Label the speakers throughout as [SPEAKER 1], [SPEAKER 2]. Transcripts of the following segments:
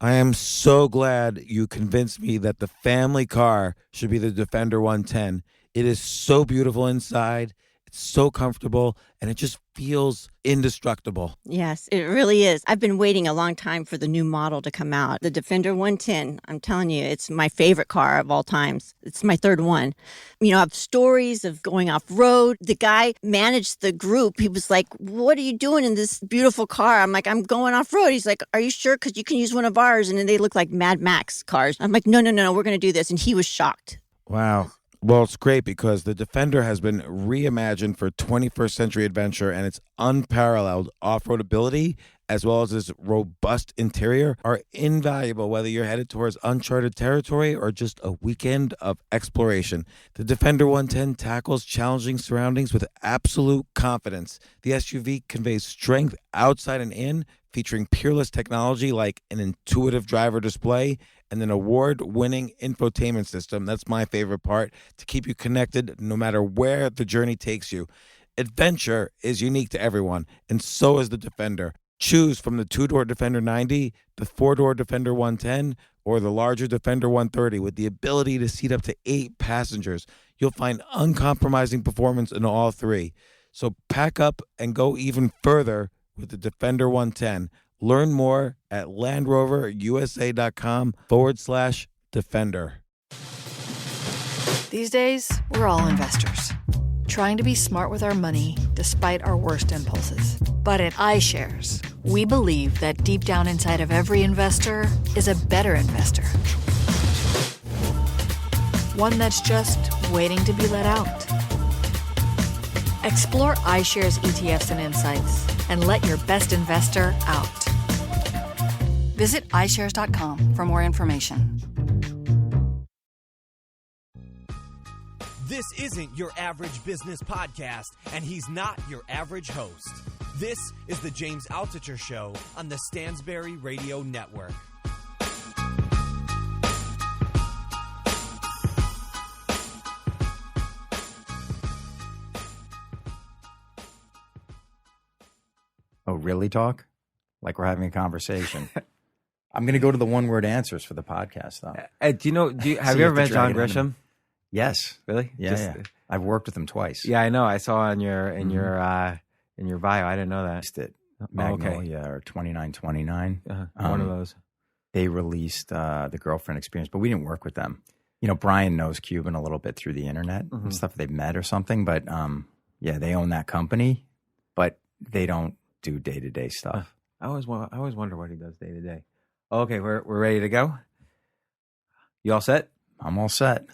[SPEAKER 1] I am so glad you convinced me that the family car should be the Defender 110. It is so beautiful inside. It's so comfortable, and it just feels indestructible.
[SPEAKER 2] Yes, it really is. I've been waiting a long time for the new model to come out. The Defender 110, I'm telling you, it's my favorite car of all times. It's my third one. You know, I have stories of going off-road. The guy managed the group. He was like, what are you doing in this beautiful car? I'm like, I'm going off-road. He's like, are you sure? Because you can use one of ours. And then they look like Mad Max cars. I'm like, no, we're going to do this. And he was shocked.
[SPEAKER 1] Wow. Well, it's great because the Defender has been reimagined for 21st century adventure, and its unparalleled off-road ability, as well as its robust interior, are invaluable whether you're headed towards uncharted territory or just a weekend of exploration. The Defender 110 tackles challenging surroundings with absolute confidence. The SUV conveys strength outside and in, featuring peerless technology like an intuitive driver display and an award-winning infotainment system. That's my favorite part, to keep you connected no matter where the journey takes you. Adventure is unique to everyone, and so is the Defender. Choose from the two-door Defender 90, the four-door Defender 110, or the larger Defender 130 with the ability to seat up to 8 passengers. You'll find uncompromising performance in all three. So pack up and go even further with the Defender 110. Learn more at LandRoverUSA.com/Defender.
[SPEAKER 3] These days, we're all investors, trying to be smart with our money despite our worst impulses. But at iShares, we believe that deep down inside of every investor is a better investor. One that's just waiting to be let out. Explore iShares ETFs and insights and let your best investor out. Visit iShares.com for more information.
[SPEAKER 4] This isn't your average business podcast, and he's not your average host. This is the James Altucher Show on the Stansberry Radio Network.
[SPEAKER 5] Oh, really, talk? Like we're having a conversation. I'm going to go to the one-word answers for the podcast, though.
[SPEAKER 6] Have you ever met John Grisham?
[SPEAKER 5] Yes.
[SPEAKER 6] Really?
[SPEAKER 5] Yeah. I've worked with him twice.
[SPEAKER 6] Yeah, I know. I saw in your bio. I didn't know that.
[SPEAKER 5] At Magnolia or 2929.
[SPEAKER 6] One of those.
[SPEAKER 5] They released the Girlfriend Experience, but we didn't work with them. You know, Brian knows Cuban a little bit through the internet and stuff. They've met or something, but yeah, they own that company, but they don't do day-to-day stuff.
[SPEAKER 6] I always wonder what he does day to day. Okay, we're ready to go. You all set?
[SPEAKER 5] I'm all set.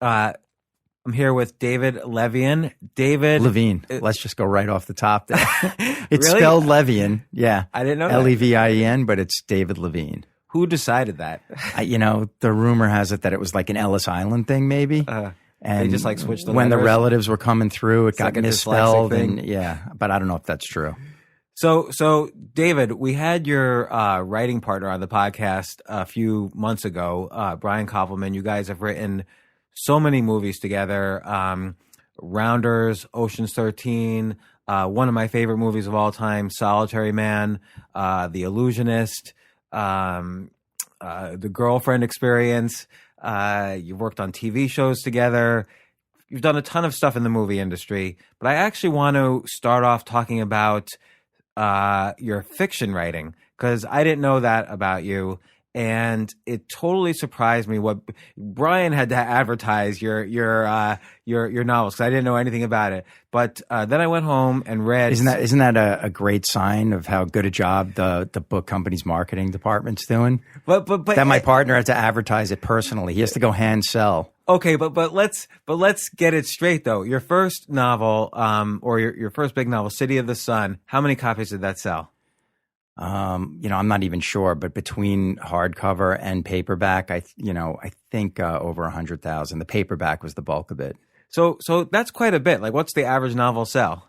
[SPEAKER 6] I'm here with David Levien. David
[SPEAKER 5] Levien. Let's just go right off the top there. It's
[SPEAKER 6] Really?
[SPEAKER 5] spelled Levien. Yeah.
[SPEAKER 6] I didn't know that.
[SPEAKER 5] Levien, but it's David Levien.
[SPEAKER 6] Who decided that?
[SPEAKER 5] The rumor has it that it was like an Ellis Island thing, maybe.
[SPEAKER 6] And
[SPEAKER 5] And
[SPEAKER 6] they just like switched the
[SPEAKER 5] when the
[SPEAKER 6] letters?
[SPEAKER 5] relatives were coming through, it got
[SPEAKER 6] like a
[SPEAKER 5] misspelled.
[SPEAKER 6] dyslexic thing?
[SPEAKER 5] And yeah, but I don't know if that's true.
[SPEAKER 6] So David, we had your writing partner on the podcast a few months ago, Brian Koppelman. You guys have written so many movies together, Rounders, Ocean's 13, one of my favorite movies of all time, Solitary Man, The Illusionist, The Girlfriend Experience. You've worked on TV shows together. You've done a ton of stuff in the movie industry, but I actually want to start off talking about your fiction writing, because I didn't know that about you, and it totally surprised me what Brian had to advertise your novels, because I didn't know anything about it. But then I went home and read.
[SPEAKER 5] Isn't that a great sign of how good a job the book company's marketing department's doing?
[SPEAKER 6] But
[SPEAKER 5] that my partner had to advertise it personally. He has to go hand sell.
[SPEAKER 6] Okay, but let's get it straight though. Your first novel, or your first big novel, City of the Sun. How many copies did that sell?
[SPEAKER 5] I'm not even sure, but between hardcover and paperback, I think over 100,000. The paperback was the bulk of it.
[SPEAKER 6] So that's quite a bit. Like, what's the average novel sell?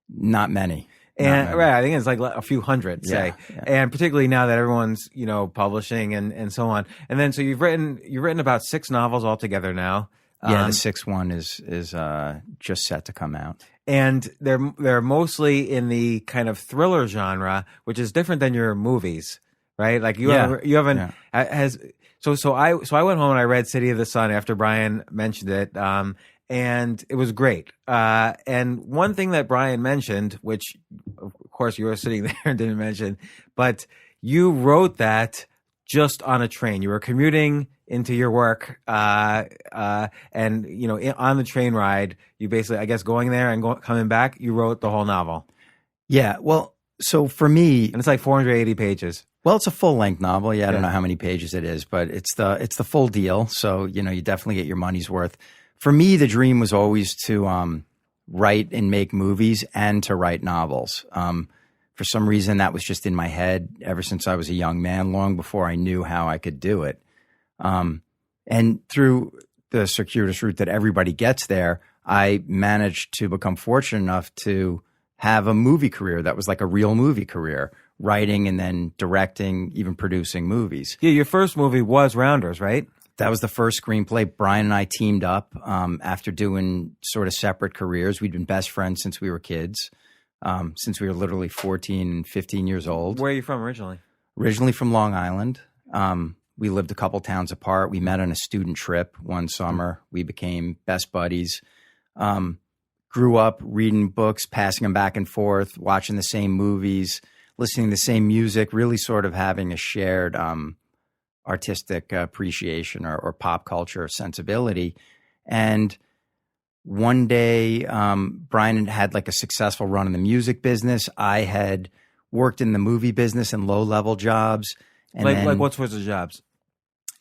[SPEAKER 5] Not many.
[SPEAKER 6] And right, I think it's like a few hundred, say,
[SPEAKER 5] Yeah.
[SPEAKER 6] And particularly now that everyone's publishing and so on. And then so you've written about 6 novels altogether now.
[SPEAKER 5] Yeah, the 6th one is just set to come out,
[SPEAKER 6] and they're mostly in the kind of thriller genre, which is different than your movies, right? Like you
[SPEAKER 5] Yeah.
[SPEAKER 6] haven't has so I went home and I read City of the Sun after Brian mentioned it, and it was great. And one thing that Brian mentioned, which of course you were sitting there and didn't mention, but you wrote that just on a train. You were commuting into your work, and on the train ride, you basically, I guess, going there and coming back, you wrote the whole novel,
[SPEAKER 5] Yeah. Well, so for me,
[SPEAKER 6] and it's like 480 pages.
[SPEAKER 5] well, it's a full length novel. Yeah, I don't
[SPEAKER 6] Yeah.
[SPEAKER 5] know how many pages it is, but it's the full deal. So you definitely get your money's worth. For me, the dream was always to write and make movies and to write novels. For some reason, that was just in my head ever since I was a young man, long before I knew how I could do it. And through the circuitous route that everybody gets there, I managed to become fortunate enough to have a movie career that was like a real movie career, writing and then directing, even producing movies.
[SPEAKER 6] Yeah, your first movie was Rounders, right?
[SPEAKER 5] That was the first screenplay. Brian and I teamed up after doing sort of separate careers. We'd been best friends since we were kids, since we were literally 14 and 15 years old.
[SPEAKER 6] Where are you from originally?
[SPEAKER 5] Originally from Long Island. We lived a couple towns apart. We met on a student trip one summer. We became best buddies. Grew up reading books, passing them back and forth, watching the same movies, listening to the same music, really sort of having a shared artistic appreciation or pop culture sensibility. And one day, Brian had like a successful run in the music business. I had worked in the movie business in low-level jobs. And
[SPEAKER 6] Like what sorts of jobs?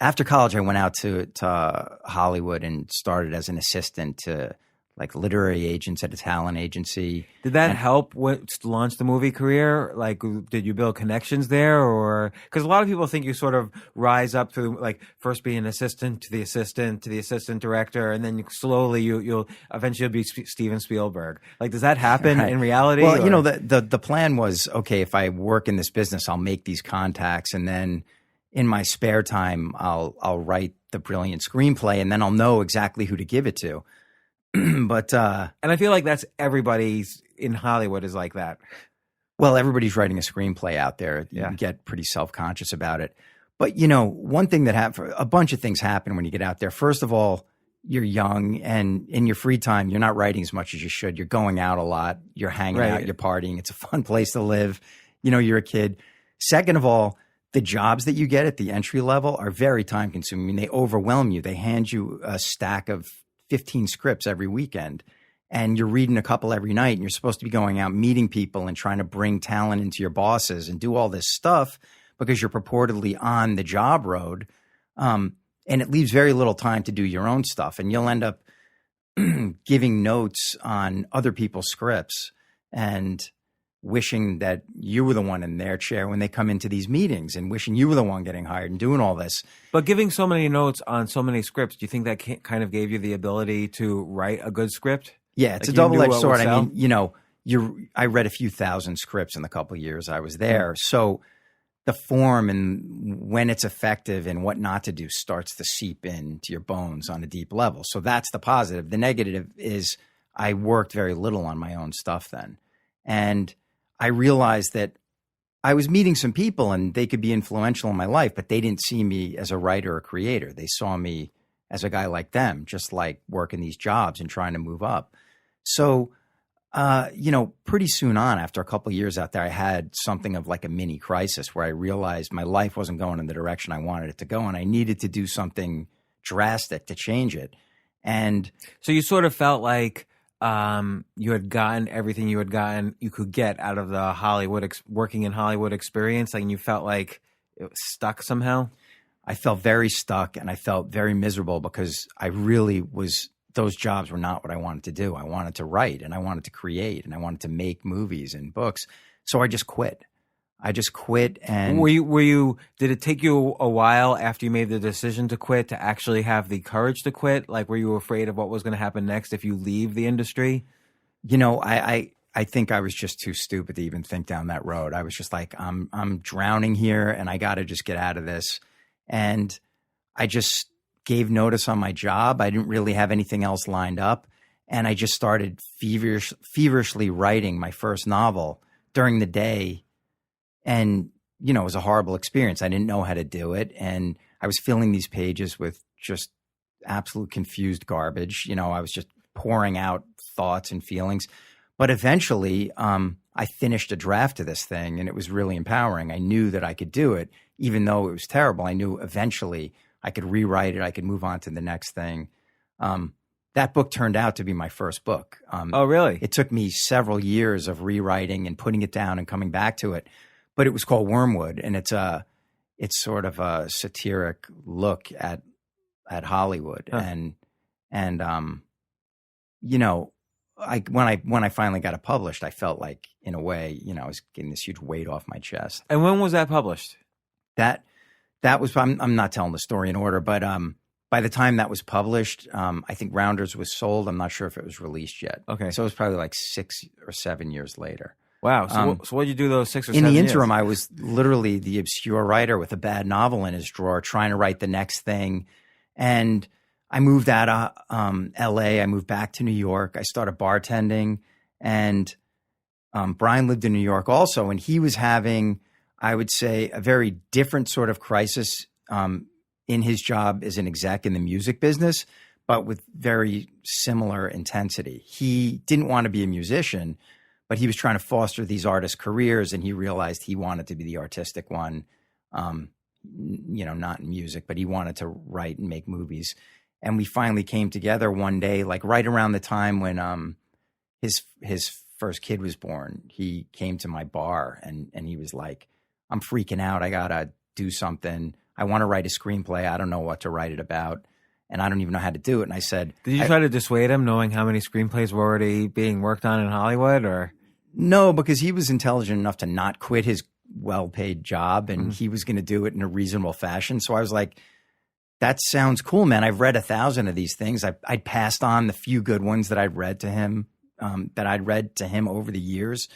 [SPEAKER 5] after college, I went out to Hollywood and started as an assistant to like literary agents at a talent agency.
[SPEAKER 6] Did that help to launch the movie career? Like, did you build connections there, or because a lot of people think you sort of rise up through like first being an assistant to the assistant to the assistant director, and then slowly you'll eventually be Steven Spielberg. Like, does that happen in reality?
[SPEAKER 5] Well,
[SPEAKER 6] or?
[SPEAKER 5] the plan was, okay, if I work in this business, I'll make these contacts, and then in my spare time, I'll write the brilliant screenplay, and then I'll know exactly who to give it to. But
[SPEAKER 6] and I feel like that's everybody's in Hollywood is like that.
[SPEAKER 5] well, everybody's writing a screenplay out there. You get pretty self-conscious about it. But one thing that happened, a bunch of things happen when you get out there. First of all, you're young, and in your free time, you're not writing as much as you should. You're going out a lot. You're hanging out. You're partying. It's a fun place to live. You're a kid. Second of all, the jobs that you get at the entry level are very time consuming. I mean, they overwhelm you. They hand you a stack of 15 scripts every weekend, and you're reading a couple every night, and you're supposed to be going out meeting people and trying to bring talent into your bosses and do all this stuff because you're purportedly on the job road. And it leaves very little time to do your own stuff. And you'll end up giving notes on other people's scripts and wishing that you were the one in their chair when they come into these meetings, and wishing you were the one getting hired and doing all this.
[SPEAKER 6] But giving so many notes on so many scripts, do you think that kind of gave you the ability to write a good script?
[SPEAKER 5] Yeah, it's
[SPEAKER 6] Like
[SPEAKER 5] a double-edged
[SPEAKER 6] you knew what
[SPEAKER 5] sword.
[SPEAKER 6] would
[SPEAKER 5] I
[SPEAKER 6] sell?
[SPEAKER 5] mean, I read a few thousand scripts in the couple of years I was there. So the form and when it's effective and what not to do starts to seep into your bones on a deep level. So that's the positive. The negative is I worked very little on my own stuff then. And I realized that I was meeting some people and they could be influential in my life, but they didn't see me as a writer or creator. They saw me as a guy like them, just like working these jobs and trying to move up. So, pretty soon on, after a couple of years out there, I had something of like a mini crisis where I realized my life wasn't going in the direction I wanted it to go, and I needed to do something drastic to change it. And
[SPEAKER 6] so you sort of felt like you had gotten everything you could get out of the Hollywood working in Hollywood experience, like, and you felt like it was stuck somehow.
[SPEAKER 5] I felt very stuck, and I felt very miserable because I really was. Those jobs were not what I wanted to do. I wanted to write, and I wanted to create, and I wanted to make movies and books. So I just quit. And
[SPEAKER 6] were you? Did it take you a while after you made the decision to quit to actually have the courage to quit? Like, were you afraid of what was going to happen next if you leave the industry?
[SPEAKER 5] I think I was just too stupid to even think down that road. I was just like, I'm drowning here, and I got to just get out of this. And I just gave notice on my job. I didn't really have anything else lined up. And I just started feverishly writing my first novel during the day. And, it was a horrible experience. I didn't know how to do it. And I was filling these pages with just absolute confused garbage. I was just pouring out thoughts and feelings. But eventually, I finished a draft of this thing, and it was really empowering. I knew that I could do it, even though it was terrible. I knew eventually I could rewrite it. I could move on to the next thing. That book turned out to be my first book.
[SPEAKER 6] Oh, really?
[SPEAKER 5] It took me several years of rewriting and putting it down and coming back to it. But it was called Wormwood, and it's sort of a satiric look at Hollywood.
[SPEAKER 6] Huh.
[SPEAKER 5] And when I finally got it published, I felt like, in a way, I was getting this huge weight off my chest.
[SPEAKER 6] And when was that published?
[SPEAKER 5] That was, I'm not telling the story in order, but by the time that was published, I think Rounders was sold. I'm not sure if it was released yet.
[SPEAKER 6] Okay.
[SPEAKER 5] So it was probably like 6 or 7 years later.
[SPEAKER 6] Wow. So what did you do those 6 or 7
[SPEAKER 5] In
[SPEAKER 6] years?
[SPEAKER 5] the interim, I was literally the obscure writer with a bad novel in his drawer, trying to write the next thing. And I moved out of L.A. I moved back to New York. I started bartending. And Brian lived in New York also. And he was having, I would say, a very different sort of crisis in his job as an exec in the music business, but with very similar intensity. He didn't want to be a musician, but he was trying to foster these artists' careers, and he realized he wanted to be the artistic one, not in music, but he wanted to write and make movies. And we finally came together one day, like right around the time when his first kid was born. He came to my bar, and he was like, I'm freaking out. I got to do something. I want to write a screenplay. I don't know what to write it about, and I don't even know how to do it. And I said,
[SPEAKER 6] did you try to dissuade him, knowing how many screenplays were already being worked on in Hollywood, or?
[SPEAKER 5] No, because he was intelligent enough to not quit his well-paid job, and he was going to do it in a reasonable fashion. So I was like, that sounds cool, man. I've read 1,000 of these things. I'd passed on the few good ones that I'd read to him, over the years.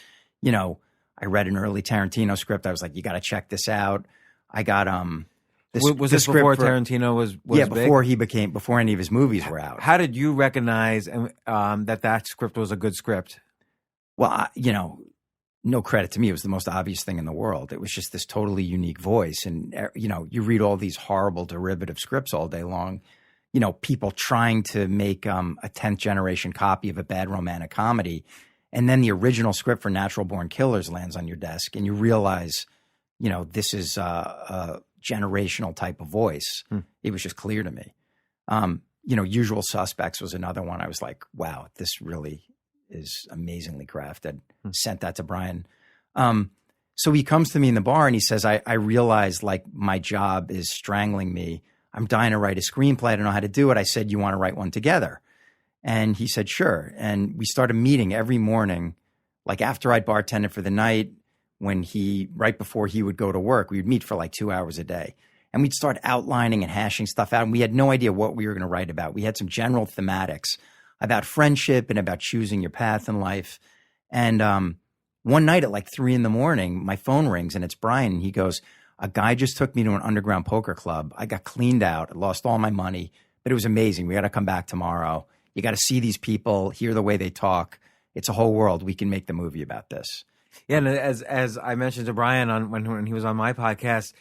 [SPEAKER 5] I read an early Tarantino script. I was like, you got to check this out. I got
[SPEAKER 6] was this before Tarantino was big?
[SPEAKER 5] Before any of his movies were out.
[SPEAKER 6] How did you recognize that script was a good script?
[SPEAKER 5] Well, no credit to me. It was the most obvious thing in the world. It was just this totally unique voice. And, you read all these horrible derivative scripts all day long, people trying to make a 10th generation copy of a bad romantic comedy. And then the original script for Natural Born Killers lands on your desk, and you realize, this is a generational type of voice. It was just clear to me. Usual Suspects was another one. I was like, wow, this really is amazingly crafted. Sent that to Brian. So he comes to me in the bar and he says, I realize like my job is strangling me. I'm dying to write a screenplay. I don't know how to do it. I said, you want to write one together? And he said, sure. And we started meeting every morning, like after I'd bartended for the night, right before he would go to work, we would meet for like 2 hours a day. And we'd start outlining and hashing stuff out. And we had no idea what we were going to write about. We had some general thematics about friendship and about choosing your path in life. And one night at like 3 a.m, my phone rings and it's Brian. And he goes, a guy just took me to an underground poker club. I got cleaned out, lost all my money, but it was amazing. We got to come back tomorrow. You got to see these people, hear the way they talk. It's a whole world. We can make the movie about this.
[SPEAKER 6] Yeah, and as I mentioned to Brian when he was on my podcast,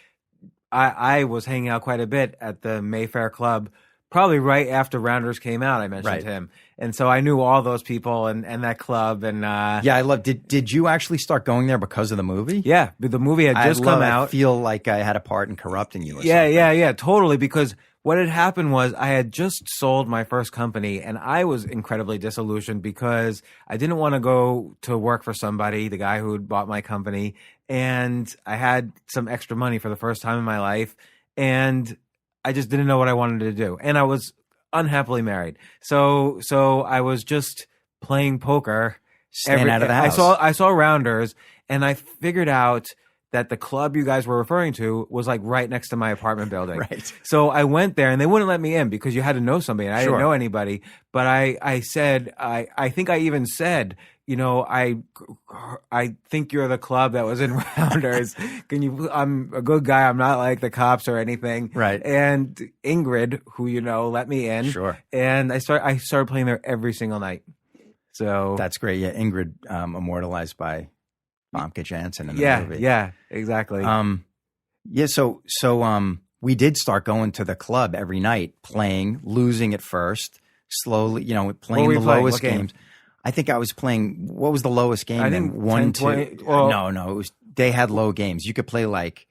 [SPEAKER 6] I was hanging out quite a bit at the Mayfair Club, probably right after Rounders came out. I mentioned to him, and so I knew all those people and that club. And
[SPEAKER 5] yeah, I love. Did you actually start going there because of the movie?
[SPEAKER 6] Yeah, the movie had just come out.
[SPEAKER 5] I feel like I had a part in corrupting you.
[SPEAKER 6] Yeah, totally. Because what had happened was I had just sold my first company, and I was incredibly disillusioned because I didn't want to go to work for somebody, the guy who had bought my company, and I had some extra money for the first time in my life, and I just didn't know what I wanted to do. And I was unhappily married. So I was just playing poker.
[SPEAKER 5] Staying out of the house.
[SPEAKER 6] I saw Rounders, and I figured out that the club you guys were referring to was like right next to my apartment building.
[SPEAKER 5] Right.
[SPEAKER 6] So I went there and they wouldn't let me in because you had to know somebody and I didn't know anybody. But I said, I think I even said, I think you're the club that was in Rounders. I'm a good guy. I'm not like the cops or anything.
[SPEAKER 5] Right.
[SPEAKER 6] And Ingrid, who let me in.
[SPEAKER 5] Sure.
[SPEAKER 6] And I started playing there every single night. So
[SPEAKER 5] that's great. Yeah. Ingrid, immortalized by Famke Janssen in the
[SPEAKER 6] Yeah,
[SPEAKER 5] movie.
[SPEAKER 6] yeah, exactly.
[SPEAKER 5] So we did start going to the club every night, playing, losing at first, slowly, playing
[SPEAKER 6] were
[SPEAKER 5] the
[SPEAKER 6] you playing?
[SPEAKER 5] lowest
[SPEAKER 6] What game?
[SPEAKER 5] games. I think I was playing. What was the lowest game?
[SPEAKER 6] I
[SPEAKER 5] then?
[SPEAKER 6] think
[SPEAKER 5] 1,
[SPEAKER 6] 10,
[SPEAKER 5] 2.
[SPEAKER 6] 20, well-
[SPEAKER 5] No, it was. They had low games. You could play like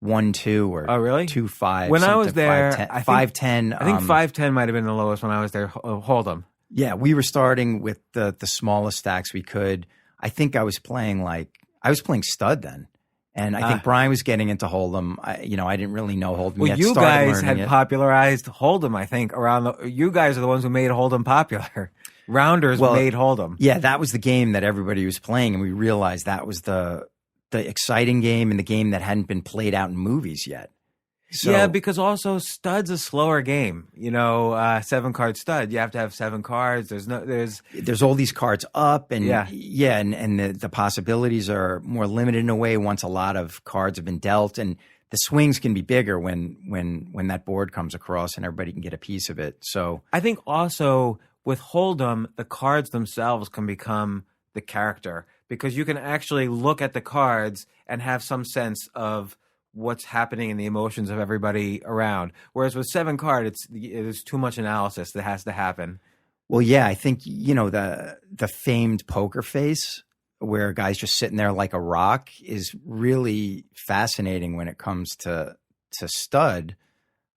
[SPEAKER 5] 1-2 or
[SPEAKER 6] Oh, really?
[SPEAKER 5] 2-5.
[SPEAKER 6] When I was
[SPEAKER 5] something,
[SPEAKER 6] there,
[SPEAKER 5] 5-10,
[SPEAKER 6] I think-
[SPEAKER 5] 5-10.
[SPEAKER 6] I think 5-10 might have been the lowest when I was there. Hold'em.
[SPEAKER 5] Yeah, we were starting with the smallest stacks we could. I think I was playing stud then. And I think Brian was getting into Hold'em. I didn't really know Hold'em
[SPEAKER 6] Well,
[SPEAKER 5] yet.
[SPEAKER 6] you
[SPEAKER 5] Started
[SPEAKER 6] guys
[SPEAKER 5] learning
[SPEAKER 6] had
[SPEAKER 5] it.
[SPEAKER 6] popularized Hold'em, I think, you guys are the ones who made Hold'em popular. Rounders made Hold'em.
[SPEAKER 5] Yeah, that was the game that everybody was playing, and we realized that was the exciting game and the game that hadn't been played out in movies yet. So,
[SPEAKER 6] Yeah, because also stud's a slower game. 7-card stud. You have to have 7 cards.
[SPEAKER 5] there's all these cards up, and and the possibilities are more limited in a way once a lot of cards have been dealt, and the swings can be bigger when that board comes across and everybody can get a piece of it. So
[SPEAKER 6] I think also with Hold'em, the cards themselves can become the character because you can actually look at the cards and have some sense of what's happening in the emotions of everybody around. Whereas with 7-card, there's too much analysis that has to happen.
[SPEAKER 5] Well, yeah, I think, the famed poker face where a guy's just sitting there like a rock is really fascinating when it comes to stud.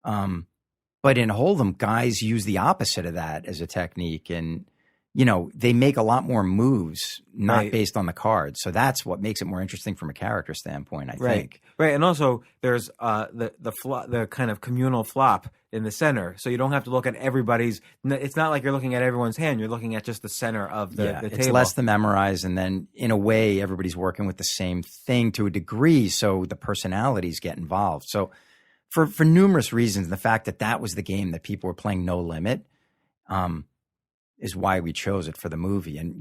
[SPEAKER 5] But in Hold'em, guys use the opposite of that as a technique. And, they make a lot more moves, not based on the cards. So that's what makes it more interesting from a character standpoint, I think.
[SPEAKER 6] Right. And also there's the kind of communal flop in the center. So you don't have to look at everybody's. It's not like you're looking at everyone's hand. You're looking at just the center of the table.
[SPEAKER 5] It's less to memorize. And then in a way, everybody's working with the same thing to a degree. So the personalities get involved. So for numerous reasons, the fact that was the game that people were playing No Limit, is why we chose it for the movie. And,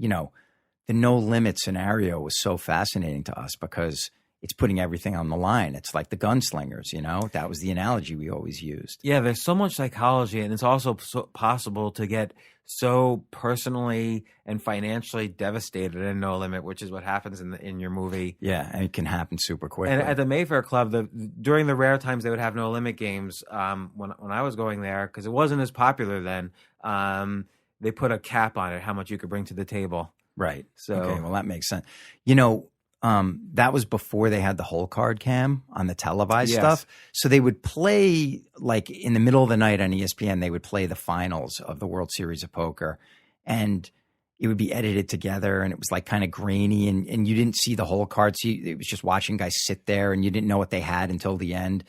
[SPEAKER 5] the no limit scenario was so fascinating to us because it's putting everything on the line. It's like the gunslingers, that was the analogy we always used.
[SPEAKER 6] Yeah, there's so much psychology, and it's also possible to get so personally and financially devastated in No Limit, which is what happens in your movie.
[SPEAKER 5] Yeah, and it can happen super quickly.
[SPEAKER 6] And at the Mayfair Club, during the rare times they would have No Limit games, when I was going there, because it wasn't as popular then, they put a cap on it, how much you could bring to the table.
[SPEAKER 5] Right.
[SPEAKER 6] So,
[SPEAKER 5] okay, well, that makes sense. That was before they had the whole card cam on the televised stuff. So they would play, like in the middle of the night on ESPN, they would play the finals of the World Series of Poker. And it would be edited together, and it was like kind of grainy, and you didn't see the whole card. So it was just watching guys sit there, and you didn't know what they had until the end.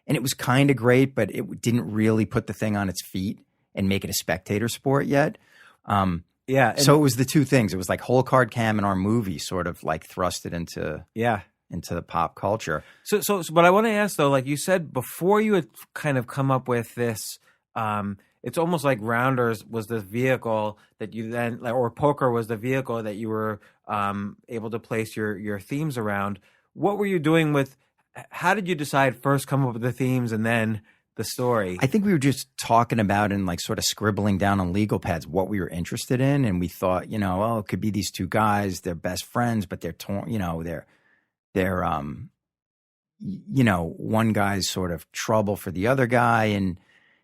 [SPEAKER 5] And it was kind of great, but it didn't really put the thing on its feet and make it a spectator sport yet. So it was the two things. It was like whole card cam and our movie sort of like thrust it into the pop culture.
[SPEAKER 6] So, but I want to ask though, like you said before, you had kind of come up with this. It's almost like Rounders was the vehicle that you then, or poker was the vehicle that you were able to place your themes around. What were you doing with? How did you decide first come up with the themes and then the story?
[SPEAKER 5] I think we were just talking about and like sort of scribbling down on legal pads what we were interested in, and we thought, it could be these two guys. They're best friends, but they're torn. They're one guy's sort of trouble for the other guy, and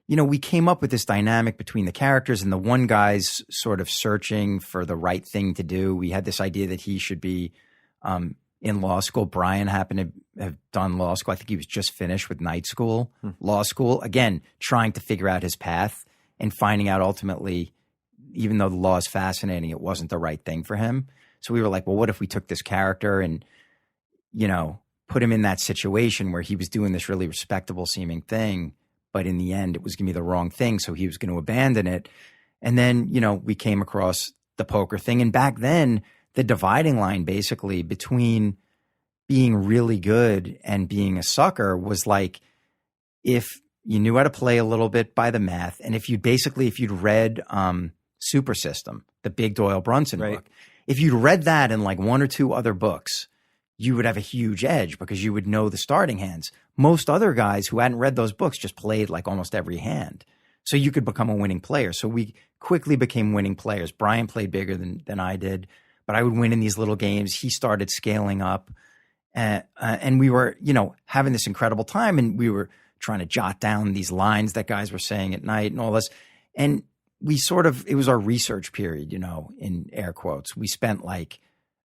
[SPEAKER 5] we came up with this dynamic between the characters, and the one guy's sort of searching for the right thing to do. We had this idea that he should be in law school. Brian happened to have done law school. I think he was just finished with night school, law school. Again, trying to figure out his path and finding out ultimately, even though the law is fascinating, it wasn't the right thing for him. So we were like, well, what if we took this character and, put him in that situation where he was doing this really respectable seeming thing, but in the end it was going to be the wrong thing. So he was going to abandon it. And then, we came across the poker thing. And back then, the dividing line basically between being really good and being a sucker was like if you knew how to play a little bit by the math, and if you'd read Super System, the big Doyle Brunson book, if you'd read that and like one or two other books, you would have a huge edge because you would know the starting hands. Most other guys who hadn't read those books just played like almost every hand. So you could become a winning player. So we quickly became winning players. Brian played bigger than I did. but I would win in these little games. He started scaling up, and we were, having this incredible time, and we were trying to jot down these lines that guys were saying at night and all this. And we it was our research period, in air quotes. We spent like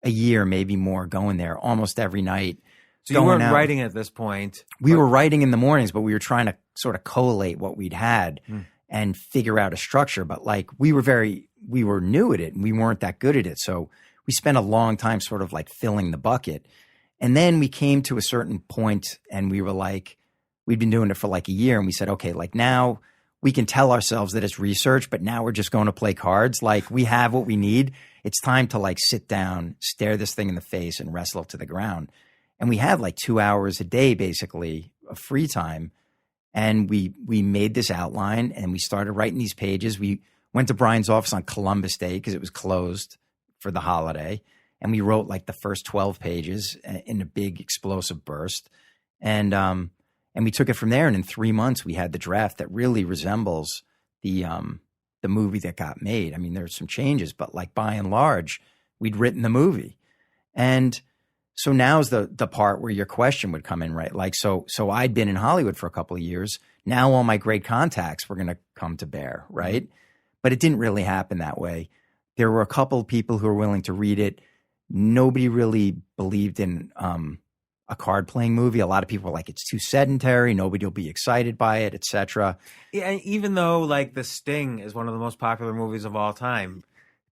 [SPEAKER 5] a year, maybe more, going there almost every night.
[SPEAKER 6] So you weren't writing at this point.
[SPEAKER 5] We were writing in the mornings, but we were trying to sort of collate what we'd had and figure out a structure. But like we were new at it and we weren't that good at it. So we spent a long time sort of like filling the bucket. And then we came to a certain point and we were like, we'd been doing it for like a year, and we said, okay, like now we can tell ourselves that it's research, but now we're just going to play cards. Like we have what we need. It's time to like sit down, stare this thing in the face and wrestle it to the ground. And we had like 2 hours a day, basically, of free time. And we made this outline and we started writing these pages. We went to Brian's office on Columbus Day because it was closed for the holiday. And we wrote like the first 12 pages in a big explosive burst. And we took it from there. And in 3 months, we had the draft that really resembles the movie that got made. I mean, there's some changes, but like by and large, we'd written the movie. And so now's the part where your question would come in, right? Like, so I'd been in Hollywood for a couple of years. Now all my great contacts were going to come to bear, right? But it didn't really happen that way. There were a couple of people who were willing to read it. Nobody really believed in a card-playing movie. A lot of people were like, it's too sedentary. Nobody will be excited by it, etc.
[SPEAKER 6] Yeah, even though like The Sting is one of the most popular movies of all time,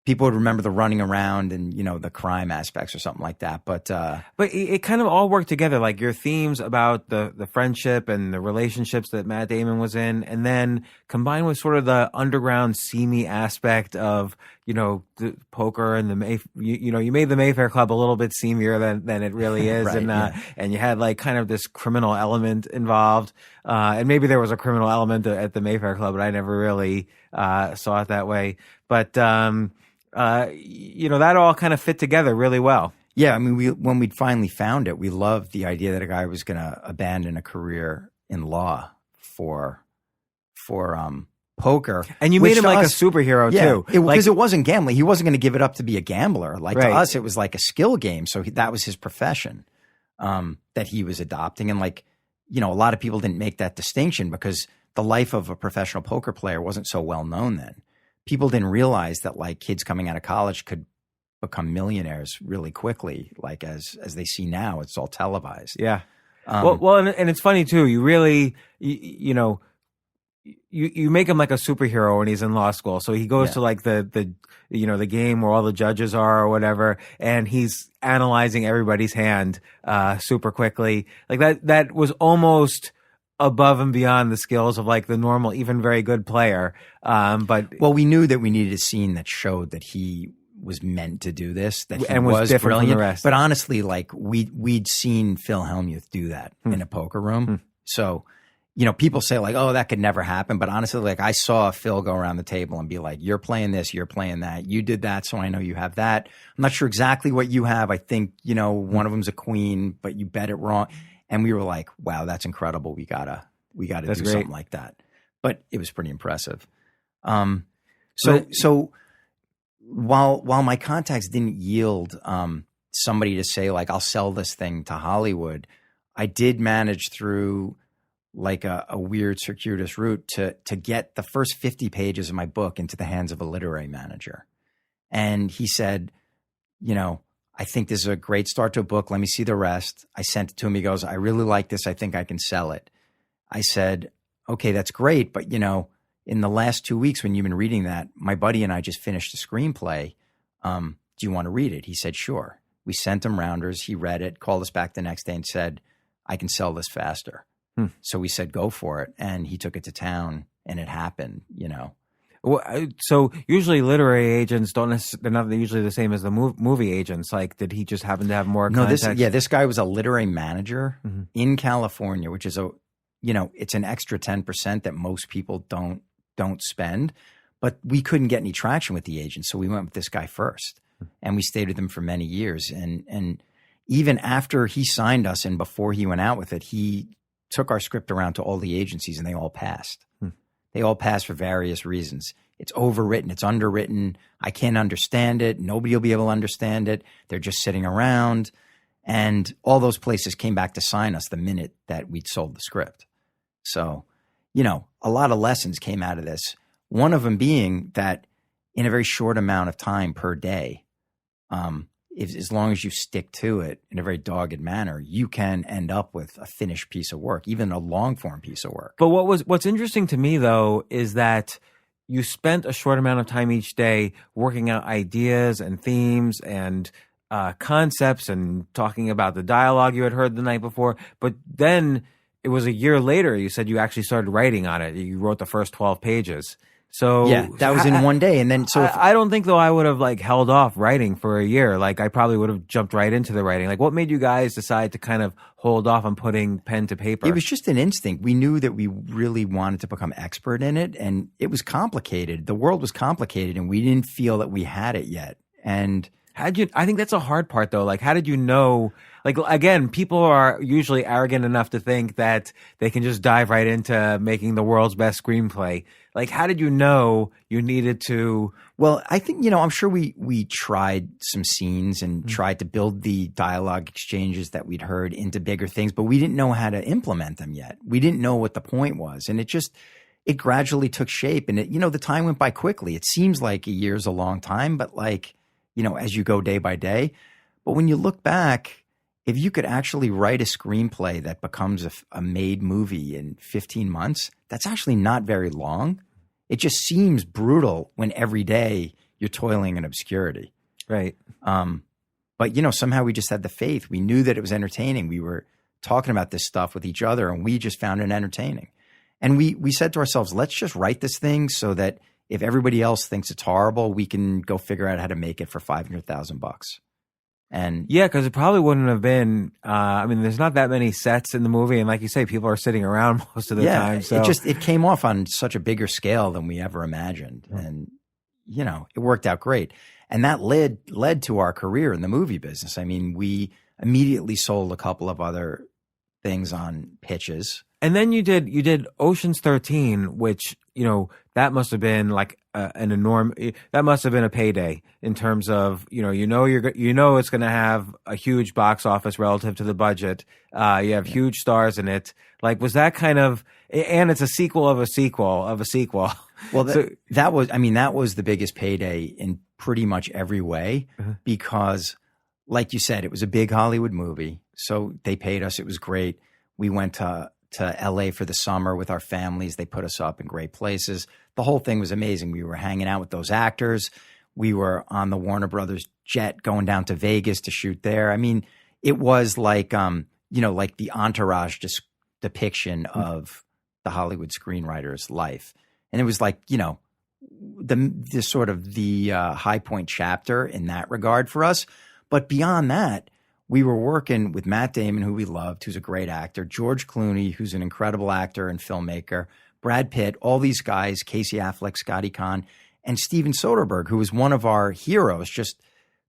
[SPEAKER 5] people would remember the running around and, the crime aspects or something like that. But
[SPEAKER 6] it kind of all worked together, like your themes about the friendship and the relationships that Matt Damon was in, and then combined with sort of the underground, seamy aspect of, the poker and you made the Mayfair Club a little bit seamier than it really is.
[SPEAKER 5] Right,
[SPEAKER 6] and you had like kind of this criminal element involved. And maybe there was a criminal element at the Mayfair Club, but I never really saw it that way. But, that all kind of fit together really well.
[SPEAKER 5] Yeah, I mean, when we'd finally found it, we loved the idea that a guy was going to abandon a career in law for poker.
[SPEAKER 6] And you made him like a superhero too.
[SPEAKER 5] Because it wasn't gambling. He wasn't going to give it up to be a gambler. Like
[SPEAKER 6] right.
[SPEAKER 5] To us, it was like a skill game. So that was his profession that he was adopting. And like, a lot of people didn't make that distinction because the life of a professional poker player wasn't so well known then. People didn't realize that like kids coming out of college could become millionaires really quickly, like as they see now. It's all televised.
[SPEAKER 6] Yeah. And it's funny too. You really, you make him like a superhero when he's in law school. So he goes to like the game where all the judges are or whatever, and he's analyzing everybody's hand super quickly. Like that was almost above and beyond the skills of like the normal, even very good player. But
[SPEAKER 5] we knew that we needed a scene that showed that he was meant to do this, that he
[SPEAKER 6] was different
[SPEAKER 5] brilliant.
[SPEAKER 6] From the rest.
[SPEAKER 5] But honestly, like we'd seen Phil Hellmuth do that in a poker room. So, people say like, oh, that could never happen. But honestly, like I saw Phil go around the table and be like, you're playing this, you're playing that. You did that, so I know you have that. I'm not sure exactly what you have. I think, one of them's a queen, but you bet it wrong. And we were like, wow, that's incredible. We gotta do something like that. But it was pretty impressive. So while my contacts didn't yield somebody to say like, I'll sell this thing to Hollywood, I did manage through like a weird circuitous route to get the first 50 pages of my book into the hands of a literary manager. And he said, I think this is a great start to a book. Let me see the rest. I sent it to him. He goes, I really like this. I think I can sell it. I said, okay, that's great. But, in the last 2 weeks when you've been reading that, my buddy and I just finished a screenplay. Do you want to read it? He said, sure. We sent him rounders. He read it, called us back the next day and said, I can sell this faster. So we said, go for it. And he took it to town and it happened,
[SPEAKER 6] Well, so usually literary agents they're not usually the same as the movie agents. Like, did he just happen to have more contacts?
[SPEAKER 5] This guy was a literary manager in California, which is it's an extra 10% that most people don't spend. But we couldn't get any traction with the agent, so we went with this guy first, and we stayed with him for many years. And even after he signed us and before he went out with it, he took our script around to all the agencies, and they all passed. They all pass for various reasons. It's overwritten. It's underwritten. I can't understand it. Nobody will be able to understand it. They're just sitting around. And all those places came back to sign us the minute that we'd sold the script. So, a lot of lessons came out of this. One of them being that in a very short amount of time per day, as long as you stick to it in a very dogged manner, you can end up with a finished piece of work, even a long form piece of work.
[SPEAKER 6] But what's interesting to me though is that you spent a short amount of time each day working out ideas and themes and concepts and talking about the dialogue you had heard the night before. But then it was a year later, you said you actually started writing on it. You wrote the first 12 pages. So
[SPEAKER 5] yeah, that was in one day. And then,
[SPEAKER 6] I don't think though I would have held off writing for a year. I probably would have jumped right into the writing. What made you guys decide to kind of hold off on putting pen to paper?
[SPEAKER 5] It was just an instinct. We knew that we really wanted to become expert in it, and it was complicated. The world was complicated, and we didn't feel that we had it yet. And
[SPEAKER 6] I think that's a hard part though. How did you know? Again, people are usually arrogant enough to think that they can just dive right into making the world's best screenplay. How did you know you needed to?
[SPEAKER 5] Well, I think, I'm sure we tried some scenes and tried to build the dialogue exchanges that we'd heard into bigger things, but we didn't know how to implement them yet. We didn't know what the point was. And it gradually took shape. And the time went by quickly. It seems like a year's a long time, but as you go day by day. But when you look back, if you could actually write a screenplay that becomes a made movie in 15 months, that's actually not very long. It just seems brutal when every day you're toiling in obscurity.
[SPEAKER 6] Right.
[SPEAKER 5] But, somehow we just had the faith. We knew that it was entertaining. We were talking about this stuff with each other, and we just found it entertaining. And we said to ourselves, let's just write this thing so that if everybody else thinks it's horrible, we can go figure out how to make it for $500,000. And
[SPEAKER 6] yeah, because it probably wouldn't have been. There's not that many sets in the movie, and like you say, people are sitting around most of the time. So
[SPEAKER 5] it came off on such a bigger scale than we ever imagined, and it worked out great. And that led to our career in the movie business. We immediately sold a couple of other things on pitches.
[SPEAKER 6] And then you did Ocean's 13, which, that must have been that must have been a payday in terms of, it's going to have a huge box office relative to the budget. You have huge stars in it. Was that kind of, and it's a sequel of a sequel of a sequel.
[SPEAKER 5] Well, that was the biggest payday in pretty much every way, because like you said, it was a big Hollywood movie. So they paid us. It was great. We went to LA for the summer with our families. They put us up in great places. The whole thing was amazing. We were hanging out with those actors. We were on the Warner Brothers jet going down to Vegas to shoot there. It was like the Entourage depiction of the Hollywood screenwriter's life. And it was the sort of the high point chapter in that regard for us. But beyond that, we were working with Matt Damon, who we loved, who's a great actor, George Clooney, who's an incredible actor and filmmaker, Brad Pitt, all these guys, Casey Affleck, Scotty Conn, and Steven Soderbergh, who was one of our heroes, just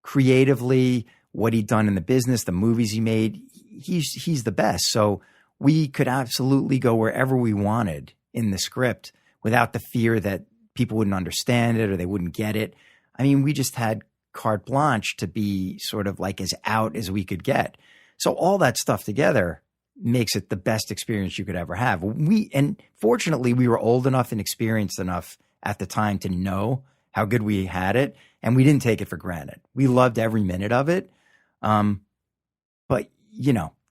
[SPEAKER 5] creatively, what he'd done in the business, the movies he made. He's the best. So we could absolutely go wherever we wanted in the script without the fear that people wouldn't understand it or they wouldn't get it. We just had carte blanche to be sort of as out as we could get. So all that stuff together makes it the best experience you could ever have. And fortunately, we were old enough and experienced enough at the time to know how good we had it, and we didn't take it for granted. We loved every minute of it. But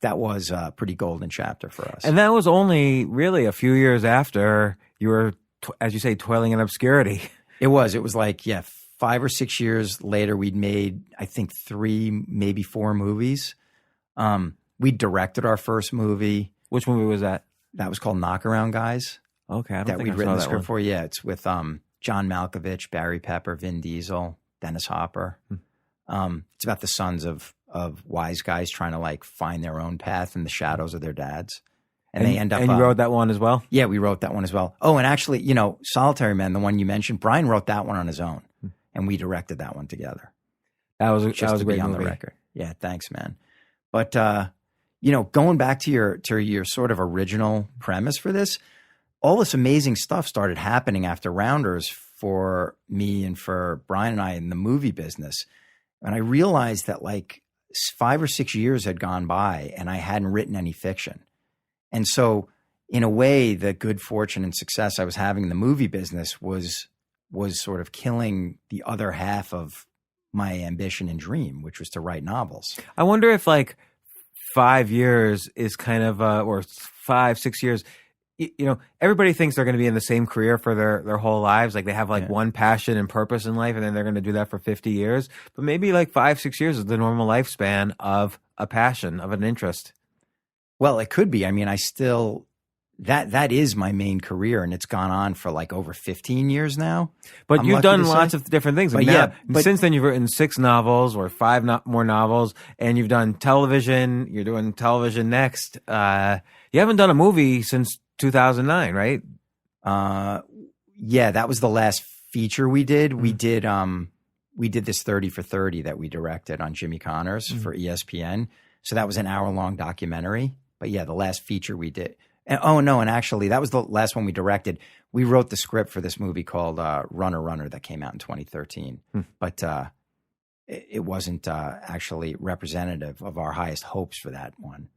[SPEAKER 5] that was a pretty golden chapter for us.
[SPEAKER 6] And that was only really a few years after you were, as you say, toiling in obscurity.
[SPEAKER 5] It was 5 or 6 years later, we'd made, I think, 3, maybe 4 movies. We directed our first movie.
[SPEAKER 6] Which movie was that?
[SPEAKER 5] That was called Knockaround Guys.
[SPEAKER 6] Okay, I don't
[SPEAKER 5] that
[SPEAKER 6] think
[SPEAKER 5] we'd
[SPEAKER 6] I
[SPEAKER 5] written
[SPEAKER 6] saw
[SPEAKER 5] the
[SPEAKER 6] that
[SPEAKER 5] script
[SPEAKER 6] one.
[SPEAKER 5] for. Yeah, it's with John Malkovich, Barry Pepper, Vin Diesel, Dennis Hopper. It's about the sons of wise guys trying to find their own path in the shadows of their dads. And they end up.
[SPEAKER 6] And you wrote that one as well?
[SPEAKER 5] Yeah, we wrote that one as well. Oh, and actually, Solitary Man, the one you mentioned, Brian wrote that one on his own. And we directed that one together.
[SPEAKER 6] That was a
[SPEAKER 5] movie
[SPEAKER 6] great
[SPEAKER 5] on
[SPEAKER 6] movie.
[SPEAKER 5] The record. Yeah, thanks, man. But going back to your sort of original premise for this, all this amazing stuff started happening after Rounders for me and for Brian and I in the movie business. And I realized that like 5 or 6 years had gone by and I hadn't written any fiction. And so in a way, the good fortune and success I was having in the movie business was sort of killing the other half of my ambition and dream, which was to write novels.
[SPEAKER 6] I wonder if like 5 years is kind of, or 5, 6 years, you know, everybody thinks they're going to be in the same career for their whole lives. Like they have like one passion and purpose in life, and then they're going to do that for 50 years. But maybe like 5, 6 years is the normal lifespan of a passion, of an interest.
[SPEAKER 5] Well, it could be. I mean, I still, that is my main career, and it's gone on for like over 15 years now.
[SPEAKER 6] But you've done lots of different things.
[SPEAKER 5] But
[SPEAKER 6] now, since then you've written 6 novels or 5 more novels, and you've done television. You're doing television next. You haven't done a movie since 2009, right?
[SPEAKER 5] Yeah, that was the last feature we did. We did this 30 for 30 that we directed on Jimmy Connors for ESPN. So that was an hour-long documentary. But yeah, the last feature we did. And actually that was the last one we directed. We wrote the script for this movie called Runner that came out in 2013. But it wasn't actually representative of our highest hopes for that one.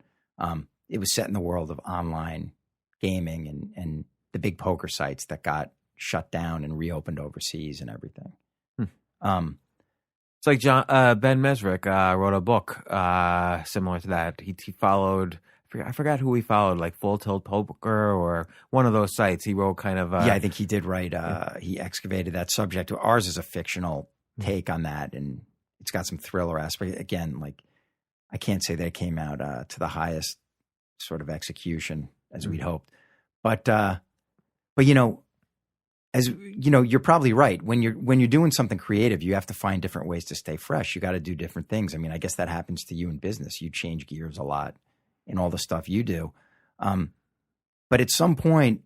[SPEAKER 5] It was set in the world of online gaming and the big poker sites that got shut down and reopened overseas and everything.
[SPEAKER 6] It's like Ben Mesrick wrote a book similar to that. He followed, I forgot who he followed, like Full Tilt Poker or one of those sites. He wrote kind of
[SPEAKER 5] I think he did write. He excavated that subject. Ours is a fictional take on that, and it's got some thriller aspect. Again, like I can't say that it came out to the highest sort of execution as we'd hoped, but you know, as you know, you're probably right. When you're doing something creative, you have to find different ways to stay fresh. You got to do different things. I mean, I guess that happens to you in business. You change gears a lot in all the stuff you do. But at some point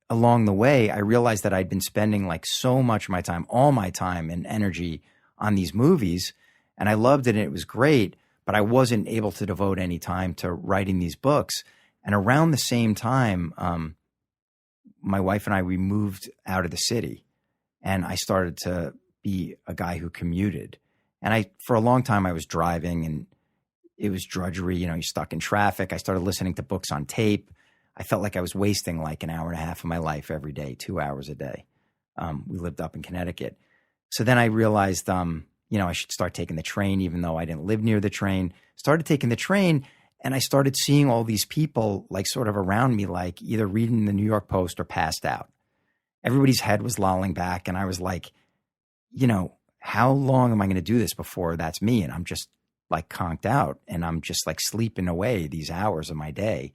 [SPEAKER 5] along the way, I realized that I'd been spending like so much of my time, all my time and energy on these movies, and I loved it and it was great, but I wasn't able to devote any time to writing these books. And around the same time, my wife and we moved out of the city, and I started to be a guy who commuted. And for a long time, I was driving, and it was drudgery. You know, you're stuck in traffic. I started listening to books on tape. I felt like I was wasting like an hour and a half of my life every day, 2 hours a day. We lived up in Connecticut. So then I realized, you know, I should start taking the train, even though I didn't live near the train. Started taking the train, and I started seeing all these people like sort of around me, like either reading the New York Post or passed out. Everybody's head was lolling back, and I was like, you know, how long am I going to do this before that's me? And I'm just like conked out, and I'm just like sleeping away these hours of my day,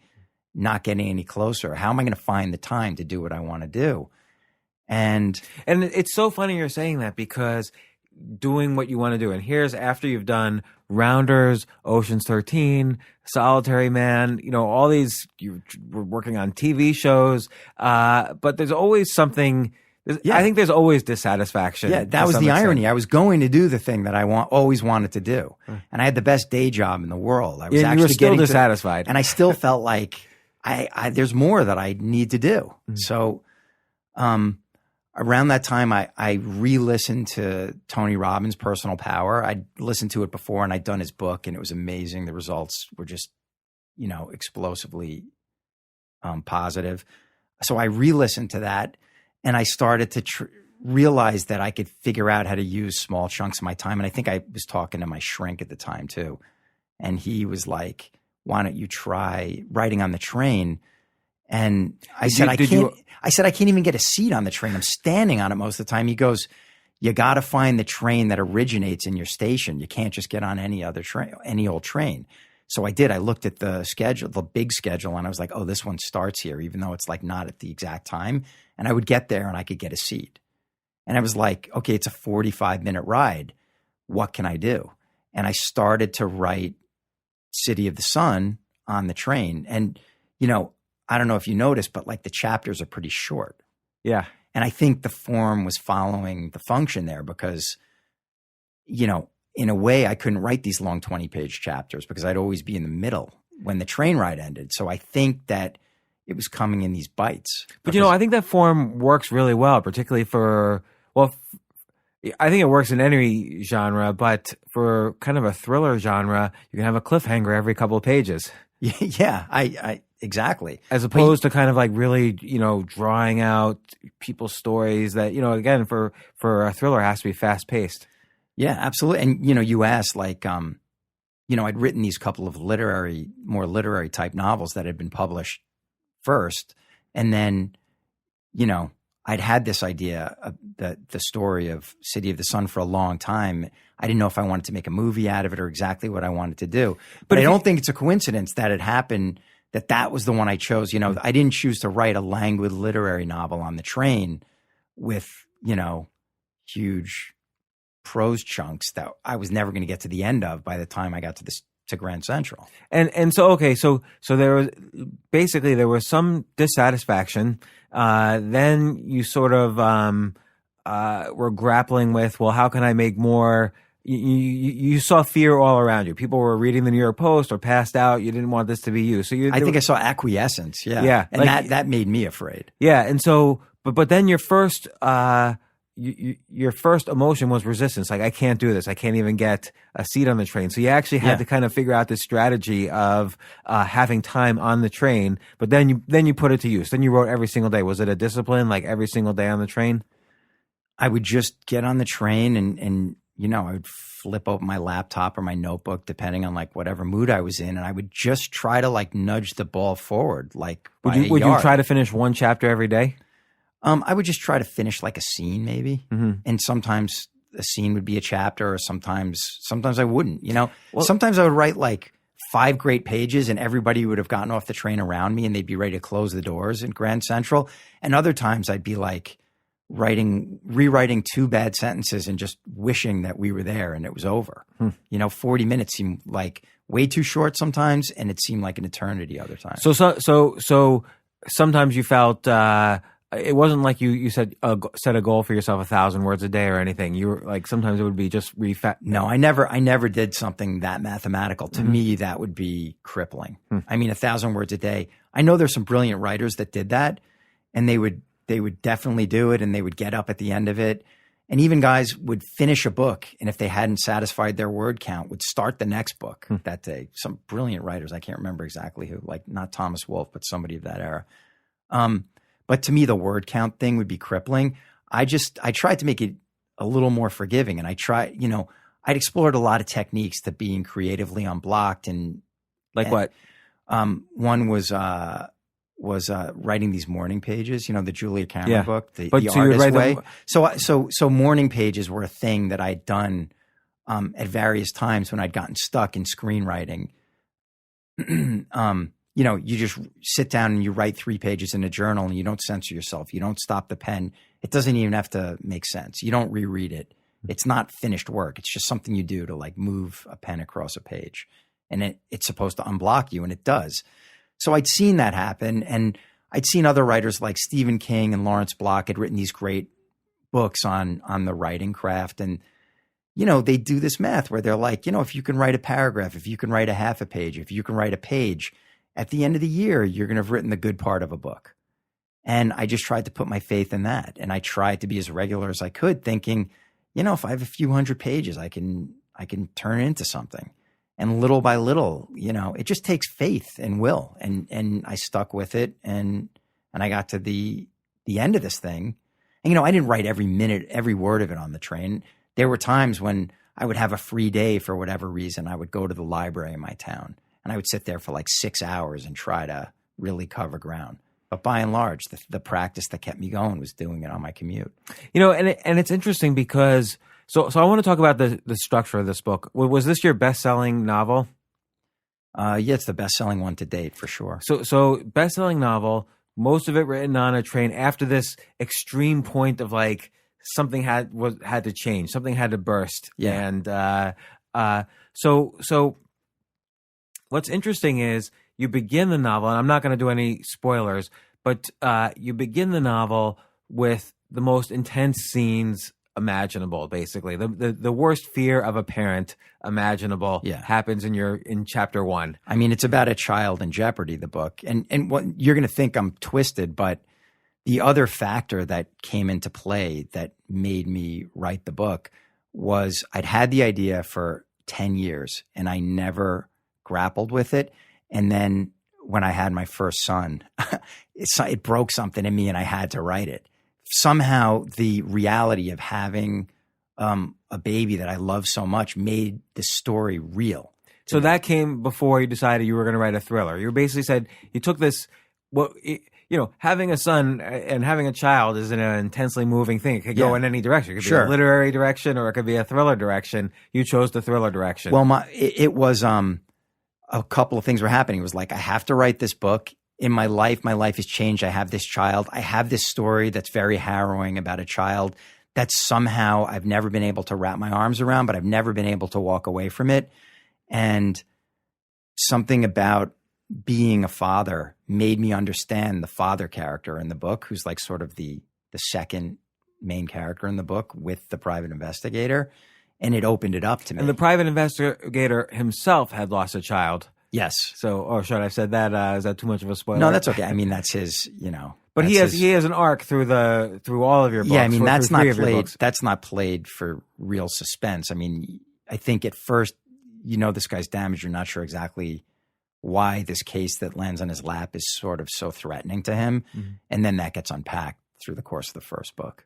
[SPEAKER 5] not getting any closer. How am I going to find the time to do what I want to do? And
[SPEAKER 6] it's so funny you're saying that, because doing what you want to do, and here's after you've done Rounders, Ocean's 13, Solitary Man, you know, all these, you were working on TV shows, but there's always something. I think there's always dissatisfaction.
[SPEAKER 5] Yeah, that was the irony. I was going to do the thing that I always wanted to do, and I had the best day job in the world. I was
[SPEAKER 6] you were still dissatisfied,
[SPEAKER 5] and I still felt like I there's more that I need to do. So, around that time, I re-listened to Tony Robbins' Personal Power. I'd listened to it before, and I'd done his book, and it was amazing. The results were just, you know, explosively positive. So I re-listened to that, and I started to realize that I could figure out how to use small chunks of my time. And I think I was talking to my shrink at the time too, and he was like, "Why don't you try writing on the train?" And I said, I can't even get a seat on the train. I'm standing on it most of the time. He goes, "You got to find the train that originates in your station. You can't just get on any other train, any old train." So I did. I looked at the schedule, the big schedule, and I was like, "Oh, this one starts here," even though it's like not at the exact time. And I would get there and I could get a seat. And I was like, okay, it's a 45-minute ride. What can I do? And I started to write City of the Sun on the train. And, you know, I don't know if you noticed, but like the chapters are pretty short.
[SPEAKER 6] Yeah.
[SPEAKER 5] And I think the form was following the function there because, you know, in a way I couldn't write these long 20-page chapters because I'd always be in the middle when the train ride ended. So I think that it was coming in these bites.
[SPEAKER 6] But I think that form works really well, particularly for I think it works in any genre, but for kind of a thriller genre, you can have a cliffhanger every couple of pages.
[SPEAKER 5] Yeah, I exactly.
[SPEAKER 6] As opposed to kind of like really, drawing out people's stories that, again, for a thriller has to be fast paced.
[SPEAKER 5] Yeah, absolutely. And, you asked like, I'd written these couple of more literary type novels that had been published first. And then, I'd had this idea of the story of City of the Sun for a long time. I didn't know if I wanted to make a movie out of it or exactly what I wanted to do. But I don't think it's a coincidence that it happened, that was the one I chose. I didn't choose to write a languid literary novel on the train with, huge prose chunks that I was never going to get to the end of by the time I got to Grand Central. And
[SPEAKER 6] so, okay, so there was some dissatisfaction. Then you sort of were grappling with, well, how can I make more? You saw fear all around you. People were reading the New York Post or passed out. You didn't want this to be you. So I think I saw acquiescence. Yeah. Yeah. And that made me afraid. Yeah. And so, but then your first emotion was resistance. Like, I can't do this. I can't even get a seat on the train. So you actually had to kind of figure out this strategy of having time on the train. But then you put it to use. Then you wrote every single day. Was it a discipline, like every single day on the train? I would just get on the train and I would flip open my laptop or my notebook, depending on like whatever mood I was in, and I would just try to like nudge the ball forward. Like, would you try to finish one chapter every day? I would just try to finish like a scene, maybe. Mm-hmm. And sometimes a scene would be a chapter, or sometimes I wouldn't. Sometimes I would write like 5 great pages, and everybody would have gotten off the train around me, and they'd be ready to close the doors in Grand Central. And other times I'd be like rewriting 2 bad sentences and just wishing that we were there and it was over. 40 minutes seemed like way too short sometimes, and it seemed like an eternity other times. So sometimes you felt. It wasn't like you said set a goal for yourself 1,000 words a day or anything. You were like, sometimes it would be just No, I never did something that mathematical. To me, that would be crippling. I mean, 1,000 words a day. I know there's some brilliant writers that did that, and they would definitely do it, and they would get up at the end of it. And even guys would finish a book, and if they hadn't satisfied their word count, would start the next book that day. Some brilliant writers. I can't remember exactly who, like not Thomas Wolfe, but somebody of that era. But to me, the word count thing would be crippling. I tried to make it a little more forgiving. And I'd explored a lot of techniques to being creatively unblocked. And like what? One was writing these morning pages, the Julia Cameron book, the Artist Way. So morning pages were a thing that I'd done at various times when I'd gotten stuck in screenwriting. You just sit down and you write 3 pages in a journal, and you don't censor yourself. You don't stop the pen. It doesn't even have to make sense. You don't reread it. It's not finished work. It's just something you do to like move a pen across a page, and it's supposed to unblock you, and it does. So I'd seen that happen, and I'd seen other writers like Stephen King and Lawrence Block had written these great books on the writing craft. And, they do this math where they're like, if you can write a paragraph, if you can write a half a page, if you can write a page, at the end of the year, you're going to have written the good part of a book. And I just tried to put my faith in that. And I tried to be as regular as I could, thinking, if I have a few hundred pages, I can turn it into something. And little by little, it just takes faith and will. And I stuck with it, and I got to the end of this thing. And, I didn't write every minute, every word of it on the train. There were times when I would have a free day for whatever reason. I would go to the library in my town, and I would sit there for like 6 hours and try to really cover ground. But by and large, the practice that kept me going was doing it on my commute. And it's interesting because so I want to talk about the structure of this book. Was this your best-selling novel? Yeah, it's the best-selling one to date for sure. So best-selling novel, most of it written on a train after this extreme point of like something had to change, something had to burst. Yeah. And so what's interesting is you begin the novel, and I'm not going to do any spoilers, but you begin the novel with the most intense scenes imaginable. Basically, the worst fear of a parent imaginable happens in chapter 1.
[SPEAKER 5] I mean, it's about a child in jeopardy, the book. And what you're going to think I'm twisted, but the other factor that came into play that made me write the book was I'd had the idea for 10 years and I never grappled with it. And then when I had my first son, it broke something in me and I had to write it. Somehow the reality of having a baby that I love so much made the story real.
[SPEAKER 6] So that came before you decided you were going to write a thriller. You basically said you took this, having a son and having a child is an intensely moving thing. It could go in any direction. It could be a literary direction or it could be a thriller direction. You chose the thriller direction.
[SPEAKER 5] Well, it was a couple of things were happening. It was like, I have to write this book. In my life has changed. I have this child. I have this story that's very harrowing about a child that somehow I've never been able to wrap my arms around, but I've never been able to walk away from it. And something about being a father made me understand the father character in the book, who's like sort of the second main character in the book with the private investigator. And it opened it up to me.
[SPEAKER 6] And the private investigator himself had lost a child.
[SPEAKER 5] Yes.
[SPEAKER 6] So, or should I have said that? Is that too much of a spoiler?
[SPEAKER 5] No, that's okay. I mean, that's his,
[SPEAKER 6] But he has an arc through all of your books.
[SPEAKER 5] Yeah, I mean, that's not played for real suspense. I mean, I think at first, this guy's damaged. You're not sure exactly why this case that lands on his lap is sort of so threatening to him. Mm-hmm. And then that gets unpacked through the course of the first book.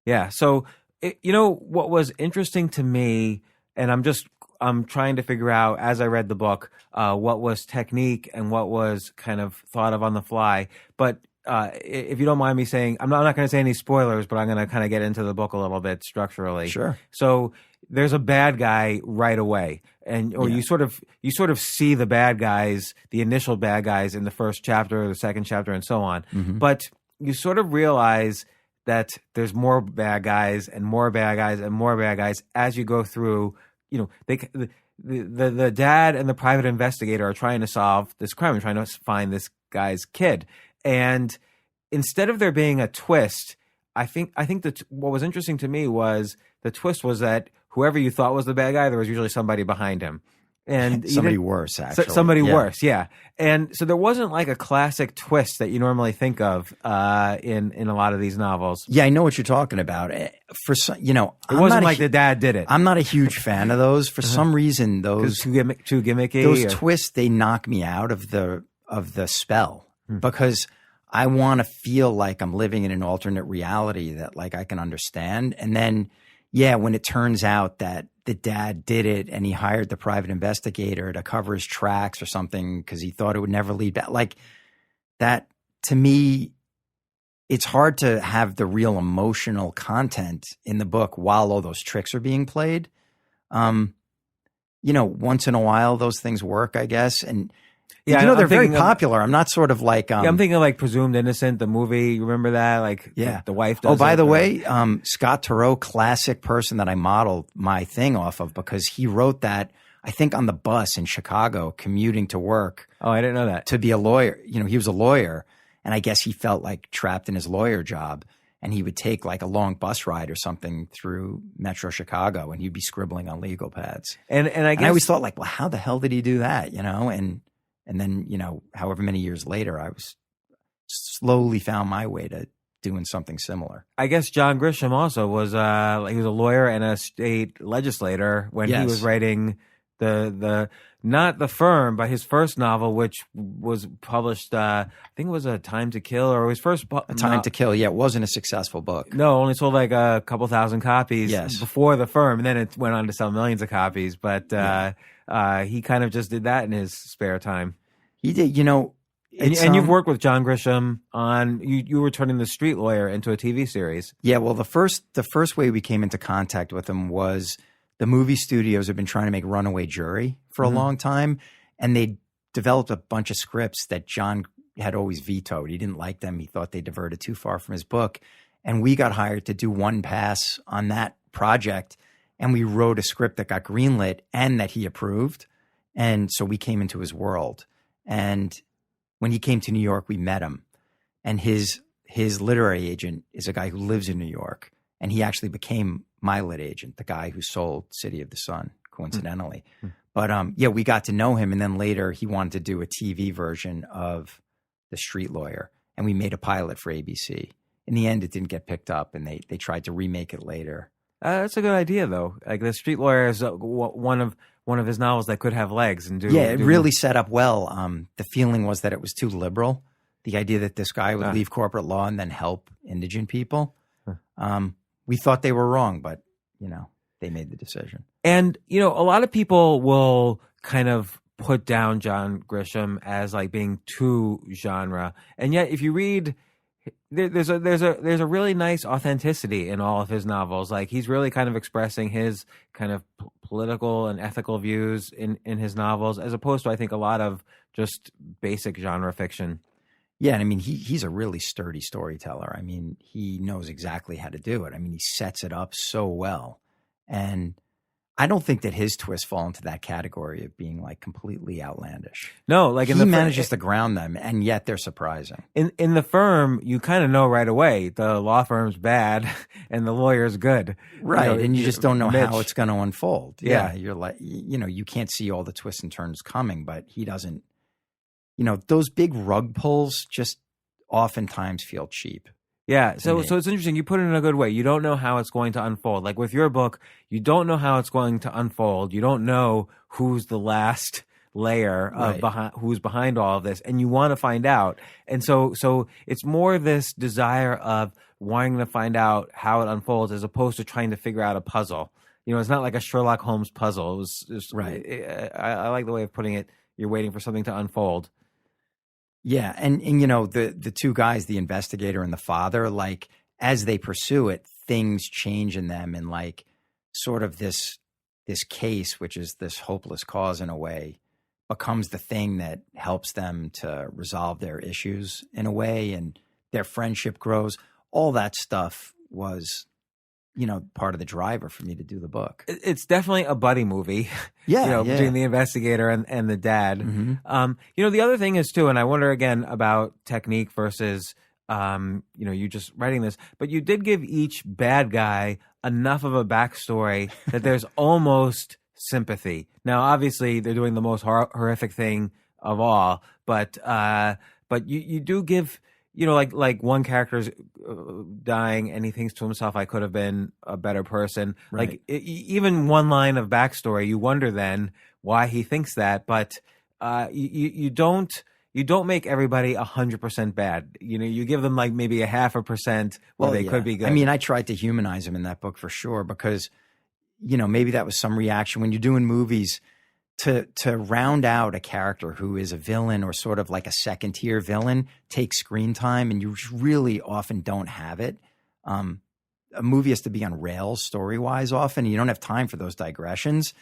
[SPEAKER 6] Yeah. So, what was interesting to me, and I'm trying to figure out as I read the book, what was technique and what was kind of thought of on the fly. But if you don't mind me saying, I'm not going to say any spoilers, but I'm going to kind of get into the book a little bit structurally.
[SPEAKER 5] Sure.
[SPEAKER 6] So there's a bad guy right away, you sort of see the bad guys, the initial bad guys in the first chapter, the second chapter, and so on. Mm-hmm. But you sort of realize that there's more bad guys and more bad guys and more bad guys as you go through. The dad and the private investigator are trying to solve this crime and trying to find this guy's kid. And instead of there being a twist, I think that what was interesting to me was the twist was that whoever you thought was the bad guy, there was usually somebody behind him. And
[SPEAKER 5] somebody worse, actually.
[SPEAKER 6] Worse, yeah. And so there wasn't like a classic twist that you normally think of in a lot of these novels.
[SPEAKER 5] Yeah, I know what you're talking about. It
[SPEAKER 6] wasn't like the dad did it.
[SPEAKER 5] I'm not a huge fan of those. For some reason, those
[SPEAKER 6] too gimmicky.
[SPEAKER 5] Those twists, they knock me out of the spell because I want to feel like I'm living in an alternate reality that like I can understand. And then, when it turns out that the dad did it and he hired the private investigator to cover his tracks or something because he thought it would never lead back. Like that, to me, it's hard to have the real emotional content in the book while all those tricks are being played. Once in a while, those things work, I guess. And they're very popular. I'm not sort of like
[SPEAKER 6] I'm thinking of like Presumed Innocent, the movie. You remember that? Like the wife does.
[SPEAKER 5] Oh, by the way, Scott Turow, classic person that I modeled my thing off of because he wrote that, I think, on the bus in Chicago commuting to work.
[SPEAKER 6] Oh, I didn't know that.
[SPEAKER 5] To be a lawyer. He was a lawyer, and I guess he felt like trapped in his lawyer job. And he would take like a long bus ride or something through Metro Chicago, and he'd be scribbling on legal pads.
[SPEAKER 6] And I guess
[SPEAKER 5] I always thought like, well, how the hell did he do that? And then, however many years later, I was slowly found my way to doing something similar.
[SPEAKER 6] I guess John Grisham also was he was a lawyer and a state legislator when he was writing the not The Firm, but his first novel, which was published, I think it was A Time to Kill, or his first
[SPEAKER 5] A Time to Kill. Yeah, it wasn't a successful book.
[SPEAKER 6] No, only sold like a couple thousand copies before The Firm, and then it went on to sell millions of copies. But he kind of just did that in his spare time.
[SPEAKER 5] He did,
[SPEAKER 6] and you've worked with John Grisham on you were turning The Street Lawyer into a TV series.
[SPEAKER 5] Yeah, well, the first way we came into contact with him was the movie studios have been trying to make Runaway Jury for a long time, and they developed a bunch of scripts that John had always vetoed. He didn't like them. He thought they diverted too far from his book. And we got hired to do one pass on that project, and we wrote a script that got greenlit and that he approved. And so we came into his world. And when he came to New York, we met him. And his literary agent is a guy who lives in New York. And he actually became my lit agent, the guy who sold City of the Sun, coincidentally. But yeah, we got to know him, and then later he wanted to do a TV version of The Street Lawyer, and we made a pilot for ABC. In the end, it didn't get picked up, and they tried to remake it later.
[SPEAKER 6] That's a good idea, though. Like The Street Lawyer is one of his novels that could have legs and do.
[SPEAKER 5] Yeah, it really set up well. The feeling was that it was too liberal. The idea that this guy would leave corporate law and then help indigent people. We thought they were wrong, but they made the decision.
[SPEAKER 6] And a lot of people will kind of put down John Grisham as like being too genre, and yet if you read, there's a really nice authenticity in all of his novels. Like he's really kind of expressing his kind of political and ethical views in his novels, as opposed to I think a lot of just basic genre fiction.
[SPEAKER 5] Yeah, and I mean he's a really sturdy storyteller. I mean he knows exactly how to do it. I mean he sets it up so well, and I don't think that his twists fall into that category of being like completely outlandish.
[SPEAKER 6] No, like
[SPEAKER 5] he manages to ground them, and yet they're surprising.
[SPEAKER 6] In The Firm, you kind of know right away the law firm's bad and the lawyer's good,
[SPEAKER 5] right? And you just don't know how it's going to unfold.
[SPEAKER 6] Yeah,
[SPEAKER 5] you're like, you can't see all the twists and turns coming, but he doesn't. Those big rug pulls just oftentimes feel cheap.
[SPEAKER 6] Yeah, so it's interesting. You put it in a good way. You don't know how it's going to unfold. Like with your book, you don't know how it's going to unfold. You don't know who's the last layer of who's behind all of this, and you want to find out. And so it's more this desire of wanting to find out how it unfolds, as opposed to trying to figure out a puzzle. It's not like a Sherlock Holmes puzzle. It was right. I like the way of putting it. You're waiting for something to unfold.
[SPEAKER 5] Yeah, and the two guys, the investigator and the father, like as they pursue it, things change in them, and like sort of this case, which is this hopeless cause in a way, becomes the thing that helps them to resolve their issues in a way, and their friendship grows. All that stuff was part of the driver for me to do the book.
[SPEAKER 6] It's definitely a buddy movie.
[SPEAKER 5] Yeah,
[SPEAKER 6] between the investigator and the dad.
[SPEAKER 5] Mm-hmm.
[SPEAKER 6] The other thing is too, and I wonder again about technique versus, you just writing this, but you did give each bad guy enough of a backstory that there's almost sympathy. Now, obviously, they're doing the most horrific thing of all, but you do give. Like one character's dying and he thinks to himself, I could have been a better person.
[SPEAKER 5] Right.
[SPEAKER 6] Like even one line of backstory, you wonder then why he thinks that. But you don't make everybody 100% bad. You give them like maybe 0.5% where they could be good.
[SPEAKER 5] I mean, I tried to humanize him in that book for sure, because maybe that was some reaction when you're doing movies. To round out a character who is a villain or sort of like a second tier villain takes screen time, and you really often don't have it. A movie has to be on rails story wise often. And you don't have time for those digressions.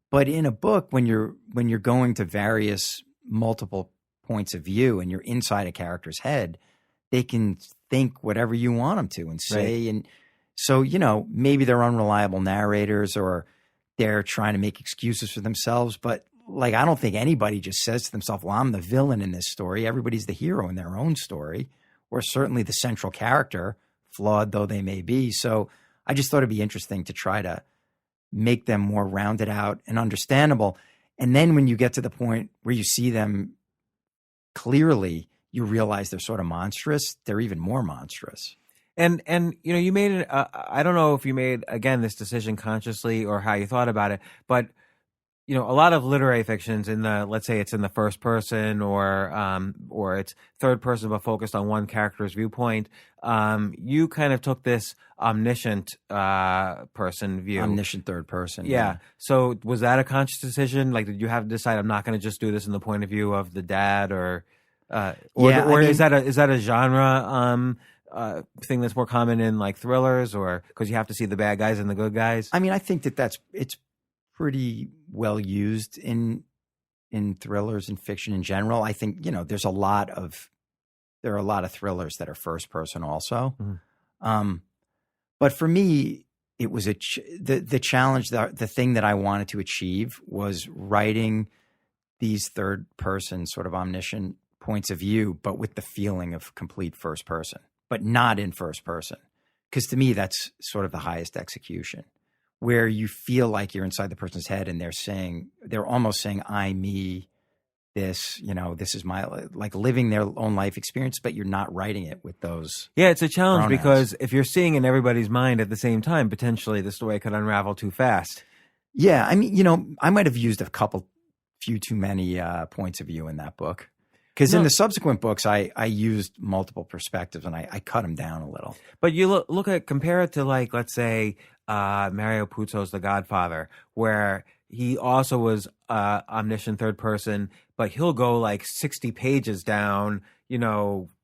[SPEAKER 5] But in a book, when you're going to various multiple points of view and you're inside a character's head, they can think whatever you want them to and say. Right. And so maybe they're unreliable narrators or they're trying to make excuses for themselves, but like I don't think anybody just says to themselves, well, I'm the villain in this story. Everybody's the hero in their own story, or certainly the central character, flawed though they may be. So I just thought it'd be interesting to try to make them more rounded out and understandable. And then when you get to the point where you see them clearly, you realize they're sort of monstrous. They're even more monstrous.
[SPEAKER 6] And you made it. I don't know if you made again this decision consciously or how you thought about it, but a lot of literary fictions let's say it's in the first person or it's third person but focused on one character's viewpoint. You kind of took this omniscient person view,
[SPEAKER 5] omniscient third person.
[SPEAKER 6] Yeah. So was that a conscious decision? Like, did you have to decide I'm not going to just do this in the point of view of the dad, or is that a genre? Thing that's more common in like thrillers, or because you have to see the bad guys and the good guys? I
[SPEAKER 5] mean, I think it's pretty well used in thrillers and fiction in general. I think there are a lot of thrillers that are first person also. Mm-hmm. But for me, it was the challenge. The thing that I wanted to achieve was writing these third person sort of omniscient points of view, but with the feeling of complete first person. But not in first person, because to me that's sort of the highest execution. where you feel like you're inside the person's head and they're almost saying, I, me, this, this is my, like living their own life experience, but you're not writing it with those.
[SPEAKER 6] Yeah, it's a challenge
[SPEAKER 5] pronouns.
[SPEAKER 6] because if you're seeing in everybody's mind at the same time, potentially the story could unravel too fast.
[SPEAKER 5] Yeah. I mean, I might have used few too many points of view in that book. Because in the subsequent books, I used multiple perspectives and I cut them down a little.
[SPEAKER 6] But you compare it to, like, let's say Mario Puzo's The Godfather, where he also was omniscient third person, but he'll go like 60 pages down,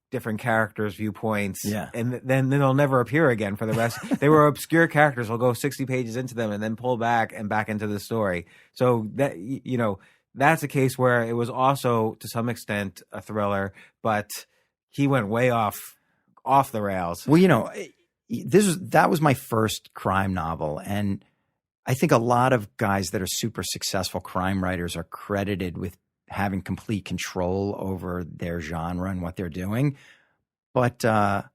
[SPEAKER 6] different characters' viewpoints.
[SPEAKER 5] Yeah.
[SPEAKER 6] And then they'll never appear again for the rest. They were obscure characters. He'll go 60 pages into them and then pull back into the story. So that, that's a case where it was also, to some extent, a thriller, but he went way off the rails.
[SPEAKER 5] Well, that was my first crime novel, and I think a lot of guys that are super successful crime writers are credited with having complete control over their genre and what they're doing. But and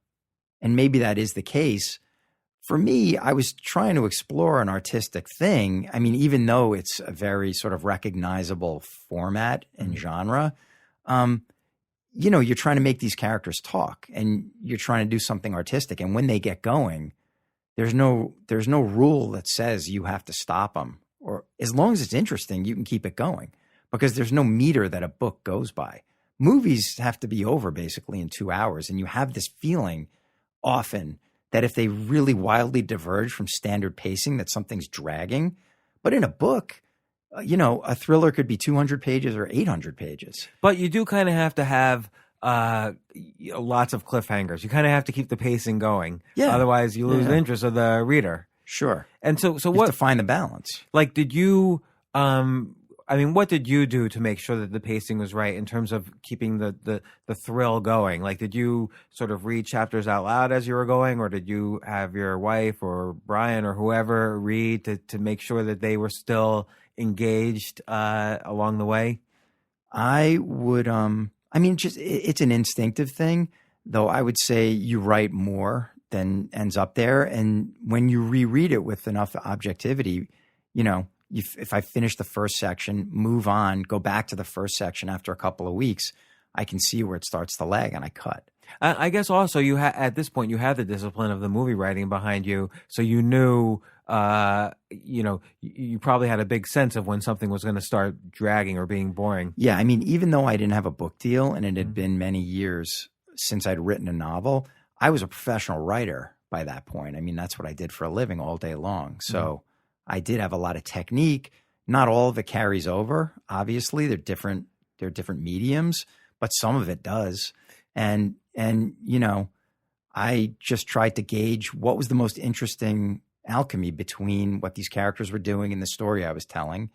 [SPEAKER 5] maybe that is the case. For me, I was trying to explore an artistic thing. I mean, even though it's a very sort of recognizable format and genre, you're trying to make these characters talk and you're trying to do something artistic. And when they get going, there's no rule that says you have to stop them. Or as long as it's interesting, you can keep it going because there's no meter that a book goes by. Movies have to be over basically in 2 hours. And you have this feeling often that if they really wildly diverge from standard pacing, that something's dragging. But in a book, a thriller could be 200 pages or 800 pages.
[SPEAKER 6] But you do kind of have to have lots of cliffhangers. You kind of have to keep the pacing going. Yeah. Otherwise, you lose the interest of the reader.
[SPEAKER 5] Sure.
[SPEAKER 6] And so
[SPEAKER 5] you
[SPEAKER 6] what?
[SPEAKER 5] have to find the balance.
[SPEAKER 6] Like, did you? What did you do to make sure that the pacing was right in terms of keeping the thrill going? Like, did you sort of read chapters out loud as you were going, or did you have your wife or Brian or whoever read to make sure that they were still engaged along the way?
[SPEAKER 5] I would. It's an instinctive thing, though. I would say you write more than ends up there, and when you reread it with enough objectivity, if I finish the first section, move on, go back to the first section after a couple of weeks, I can see where it starts to lag and I cut.
[SPEAKER 6] I guess also at this point you had the discipline of the movie writing behind you, so you knew, you probably had a big sense of when something was going to start dragging or being boring.
[SPEAKER 5] Yeah, I mean, even though I didn't have a book deal and it had been many years since I'd written a novel, I was a professional writer by that point. I mean, that's what I did for a living all day long. So I did have a lot of technique. Not all of it carries over. Obviously, they're different mediums, but some of it does. And I just tried to gauge what was the most interesting alchemy between what these characters were doing and the story I was telling.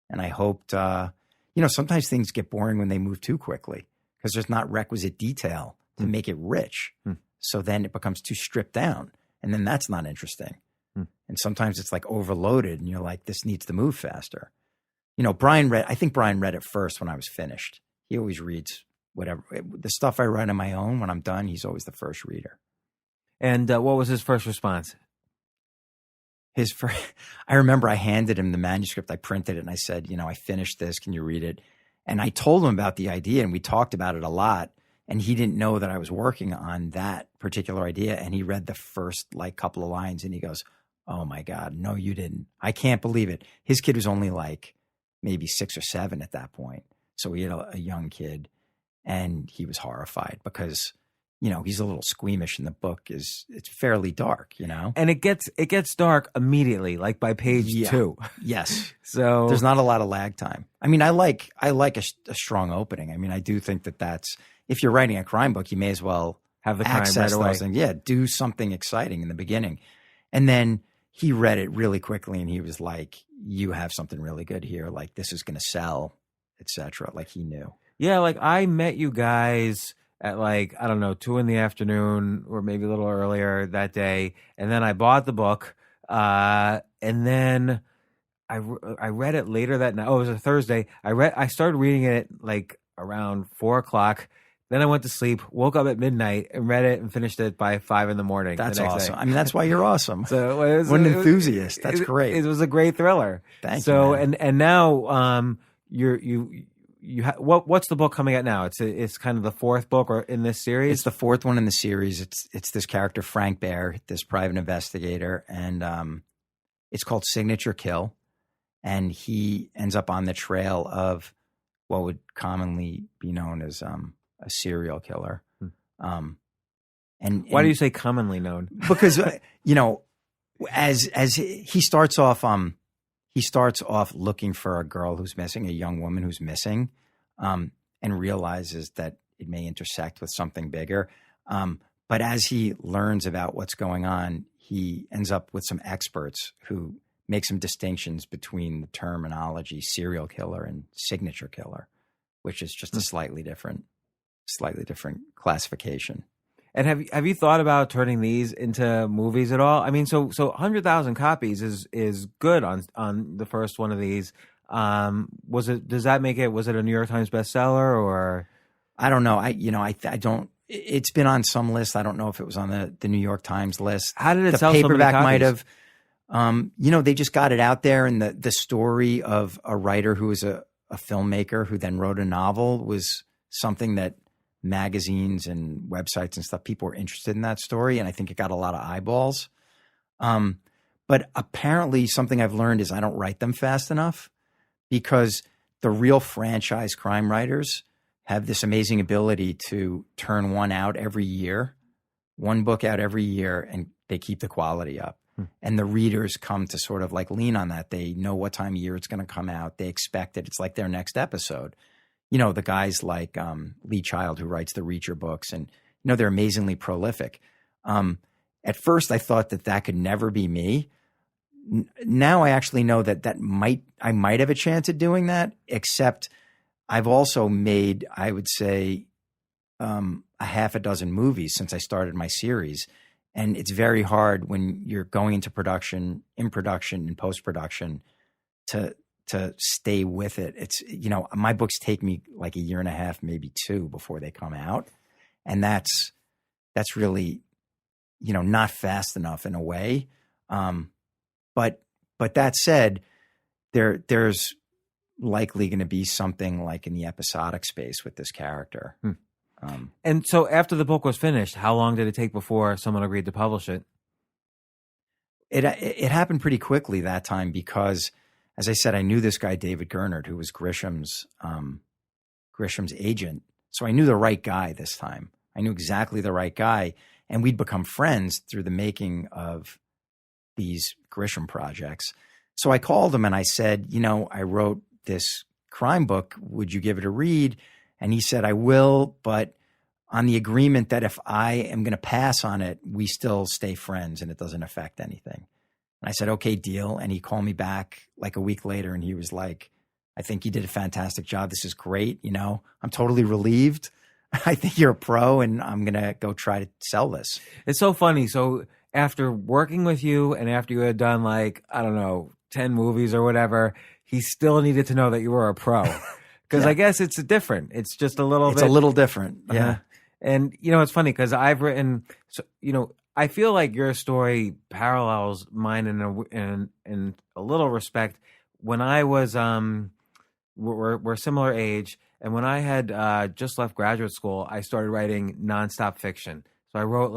[SPEAKER 5] And I hoped, sometimes things get boring when they move too quickly because there's not requisite detail to make it rich. So then it becomes too stripped down. And then that's not interesting. And sometimes it's like overloaded and you're like, this needs to move faster. I think Brian read it first when I was finished. He always reads whatever. The stuff I write on my own, when I'm done, he's always the first reader.
[SPEAKER 6] And what was his first response?
[SPEAKER 5] I remember I handed him the manuscript. I printed it and I said, I finished this. Can you read it? And I told him about the idea and we talked about it a lot. And he didn't know that I was working on that particular idea. And he read the first couple of lines and he goes, oh my God, no, you didn't. I can't believe it. His kid was only maybe 6 or 7 at that point. So he had a young kid and he was horrified because, he's a little squeamish in the book. It's fairly dark,
[SPEAKER 6] And it gets dark immediately, like by page 2.
[SPEAKER 5] Yes.
[SPEAKER 6] So
[SPEAKER 5] there's not a lot of lag time. I mean, I like a strong opening. I mean, I do think that's, if you're writing a crime book, you may as well
[SPEAKER 6] have the crime
[SPEAKER 5] access
[SPEAKER 6] right away.
[SPEAKER 5] Those things. Yeah, do something exciting in the beginning. And then he read it really quickly and he was like, you have something really good here. Like, this is going to sell, etc. Like, he knew.
[SPEAKER 6] Yeah, I met you guys at 2 in the afternoon or maybe a little earlier that day. And then I bought the book. And then I read it later that night. Oh, it was a Thursday. I started reading it around 4:00. Then I went to sleep, woke up at midnight, and read it and finished it by 5 a.m.
[SPEAKER 5] That's
[SPEAKER 6] the next
[SPEAKER 5] awesome.
[SPEAKER 6] day.
[SPEAKER 5] I mean, that's why you're awesome.
[SPEAKER 6] So
[SPEAKER 5] what an enthusiast. That's great.
[SPEAKER 6] It was a great thriller.
[SPEAKER 5] Thank
[SPEAKER 6] you.
[SPEAKER 5] Man.
[SPEAKER 6] And now what's the book coming out now? It's kind of the fourth book or in this series.
[SPEAKER 5] It's the fourth one in the series. It's this character Frank Bear, this private investigator, and it's called Signature Kill, and he ends up on the trail of what would commonly be known as a serial killer. And
[SPEAKER 6] why do you say commonly known?
[SPEAKER 5] Because as he starts off looking for a girl who's missing, a young woman who's missing, and realizes that it may intersect with something bigger. But as he learns about what's going on, he ends up with some experts who make some distinctions between the terminology serial killer and signature killer, which is just a slightly different classification.
[SPEAKER 6] And have you thought about turning these into movies at all? I mean, so 100,000 copies is good on the first one of these. Does that make it? Was it a New York Times bestseller or?
[SPEAKER 5] I don't know. I don't. It's been on some list. I don't know if it was on the New York Times list.
[SPEAKER 6] How did it
[SPEAKER 5] the
[SPEAKER 6] sell? The paperback
[SPEAKER 5] so might have. They just got it out there, and the story of a writer who was a filmmaker who then wrote a novel was something that magazines and websites and stuff, people were interested in that story, and I think it got a lot of eyeballs. But apparently something I've learned is I don't write them fast enough, because the real franchise crime writers have this amazing ability to turn one book out every year, and they keep the quality up. And the readers come to sort of like lean on that. They know what time of year it's going to come out. They expect it. It's like their next episode. The guys like Lee Child, who writes the Reacher books, and they're amazingly prolific. At first, I thought that could never be me. Now I actually know that I might have a chance at doing that. Except I've also made, I would say, a half a dozen movies since I started my series, and it's very hard when you're going into production, in production, and post production to stay with it. It's, my books take me like a year and a half, maybe 2 before they come out. And that's really, not fast enough in a way. But that said, there's likely going to be something like in the episodic space with this character.
[SPEAKER 6] And so after the book was finished, how long did it take before someone agreed to publish it?
[SPEAKER 5] It happened pretty quickly that time, because, as I said, I knew this guy, David Gernert, who was Grisham's agent. So I knew the right guy this time. I knew exactly the right guy. And we'd become friends through the making of these Grisham projects. So I called him and I said, I wrote this crime book. Would you give it a read? And he said, I will, but on the agreement that if I am going to pass on it, we still stay friends and it doesn't affect anything. And I said, okay, deal. And he called me back like a week later, and he was like, I think you did a fantastic job. This is great. I'm totally relieved. I think you're a pro, and I'm going to go try to sell this.
[SPEAKER 6] It's so funny. So after working with you and after you had done 10 movies or whatever, he still needed to know that you were a pro. Because I guess it's different. It's just a little bit.
[SPEAKER 5] It's a little different. Yeah.
[SPEAKER 6] And, it's funny because I've written, I feel like your story parallels mine in a little respect. When I was, we're similar age, and when I had just left graduate school, I started writing nonstop fiction. So I wrote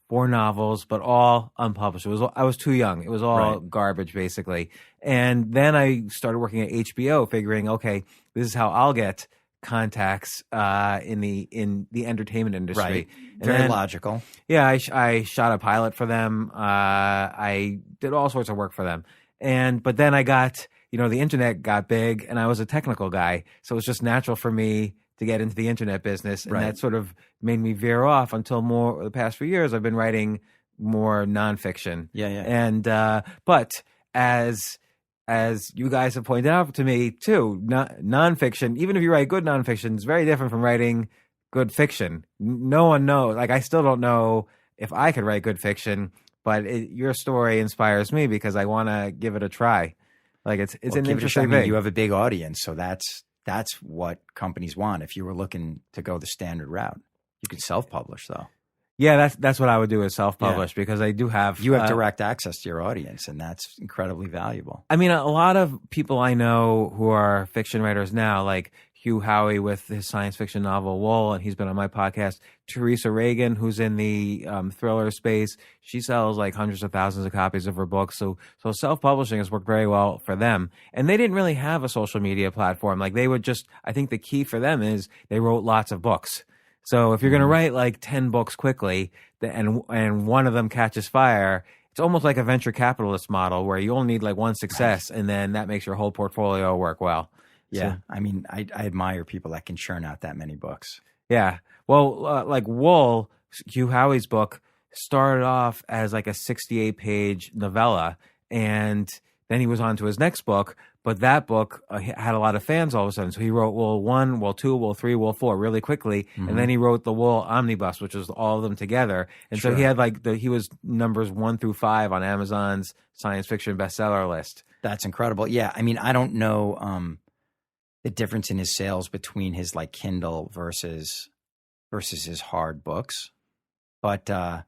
[SPEAKER 6] 4 novels, but all unpublished. I was too young. It was all garbage, basically. And then I started working at HBO, figuring, okay, this is how I'll get contacts in the entertainment industry.
[SPEAKER 5] Right. Very logical.
[SPEAKER 6] Yeah, I shot a pilot for them. I did all sorts of work for them. But then I got, the internet got big, and I was a technical guy, so it was just natural for me to get into the internet business, and that sort of made me veer off until the past few years I've been writing more nonfiction.
[SPEAKER 5] Yeah.
[SPEAKER 6] And but as you guys have pointed out to me too, nonfiction, even if you write good nonfiction, is very different from writing good fiction. No one knows. I still don't know if I could write good fiction, but your story inspires me because I want to give it a try. It's an interesting thing.
[SPEAKER 5] You have a big audience, so that's that's what companies want. If you were looking to go the standard route, you could self-publish though.
[SPEAKER 6] Yeah, that's what I would do is self-publish because I do have
[SPEAKER 5] You have direct access to your audience, and that's incredibly valuable.
[SPEAKER 6] I mean, a lot of people I know who are fiction writers now, like Hugh Howey with his science fiction novel Wool, and he's been on my podcast. Teresa Reagan, who's in the thriller space, she sells like hundreds of thousands of copies of her books. So self-publishing has worked very well for them. And they didn't really have a social media platform. Like they would just, I think the key for them is they wrote lots of books. So if you're going to write like 10 books quickly and one of them catches fire, it's almost like a venture capitalist model where you only need like one success and then that makes your whole portfolio work well.
[SPEAKER 5] Yeah.
[SPEAKER 6] So,
[SPEAKER 5] I mean, I admire people that can churn out that many books.
[SPEAKER 6] yeah. Well, like Wool, Hugh Howey's book, started off as like a 68-page novella, and then he was on to his next book. But that book had a lot of fans all of a sudden. So he wrote Wool 1, Wool 2, Wool 3, Wool 4 really quickly. And then he wrote the Wool Omnibus, which was all of them together. And so he had like he was numbers 1 through 5 on Amazon's science fiction bestseller list.
[SPEAKER 5] That's incredible. Yeah. I mean, I don't know the difference in his sales between his like Kindle versus his hard books. But the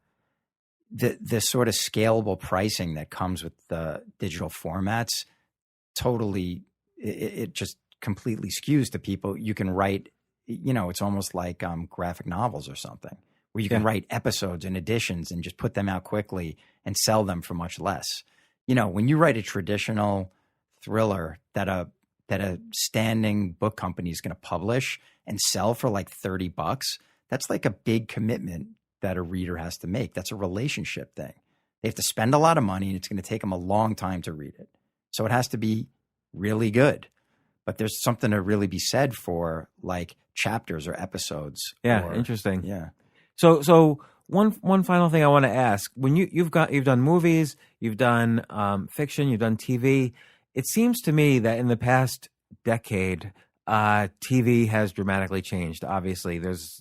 [SPEAKER 5] sort of scalable pricing that comes with the digital formats totally, it just completely skews to people. You can write, it's almost like graphic novels or something, where you can write episodes and editions and just put them out quickly and sell them for much less. When you write a traditional thriller that a standing book company is going to publish and sell for like $30, that's like a big commitment that a reader has to make. That's a relationship thing. They have to spend a lot of money, and it's going to take them a long time to read it. So it has to be really good. But there's something to really be said for like chapters or episodes.
[SPEAKER 6] Yeah, interesting.
[SPEAKER 5] Yeah.
[SPEAKER 6] So one final thing I want to ask: when you've done movies, you've done fiction, you've done TV. It seems to me that in the past decade, TV has dramatically changed. Obviously, there's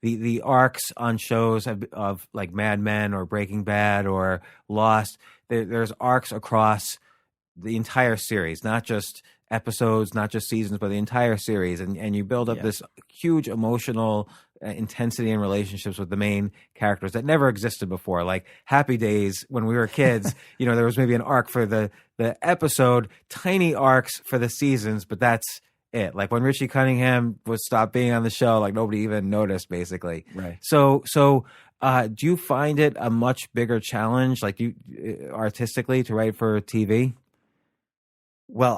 [SPEAKER 6] the arcs on shows of like Mad Men or Breaking Bad or Lost. There's arcs across the entire series, not just episodes, not just seasons, but the entire series. And you build up this huge emotional intensity and relationships with the main characters that never existed before. Like Happy Days, when we were kids, there was maybe an arc for the episode, tiny arcs for the seasons, but that's it. Like when Richie Cunningham would stop being on the show, like nobody even noticed, basically.
[SPEAKER 5] Right.
[SPEAKER 6] So do you find it a much bigger challenge, like you artistically, to write for TV?
[SPEAKER 5] Well,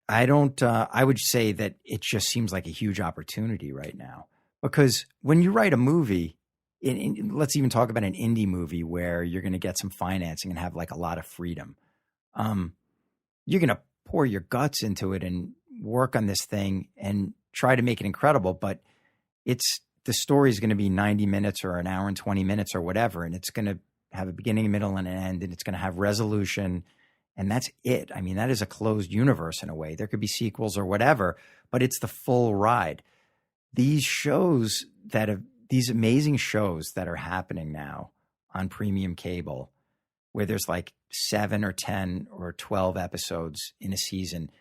[SPEAKER 5] I don't. I would say that it just seems like a huge opportunity right now, because when you write a movie, let's even talk about an indie movie where you're going to get some financing and have like a lot of freedom. You're going to pour your guts into it and work on this thing and try to make it incredible, but the story is going to be 90 minutes or an hour and 20 minutes or whatever, and it's going to have a beginning, middle, and an end, and it's going to have resolution, and that's it. I mean, that is a closed universe in a way. There could be sequels or whatever, but it's the full ride. These amazing shows that are happening now on premium cable, where there's like 7 or 10 or 12 episodes in a season,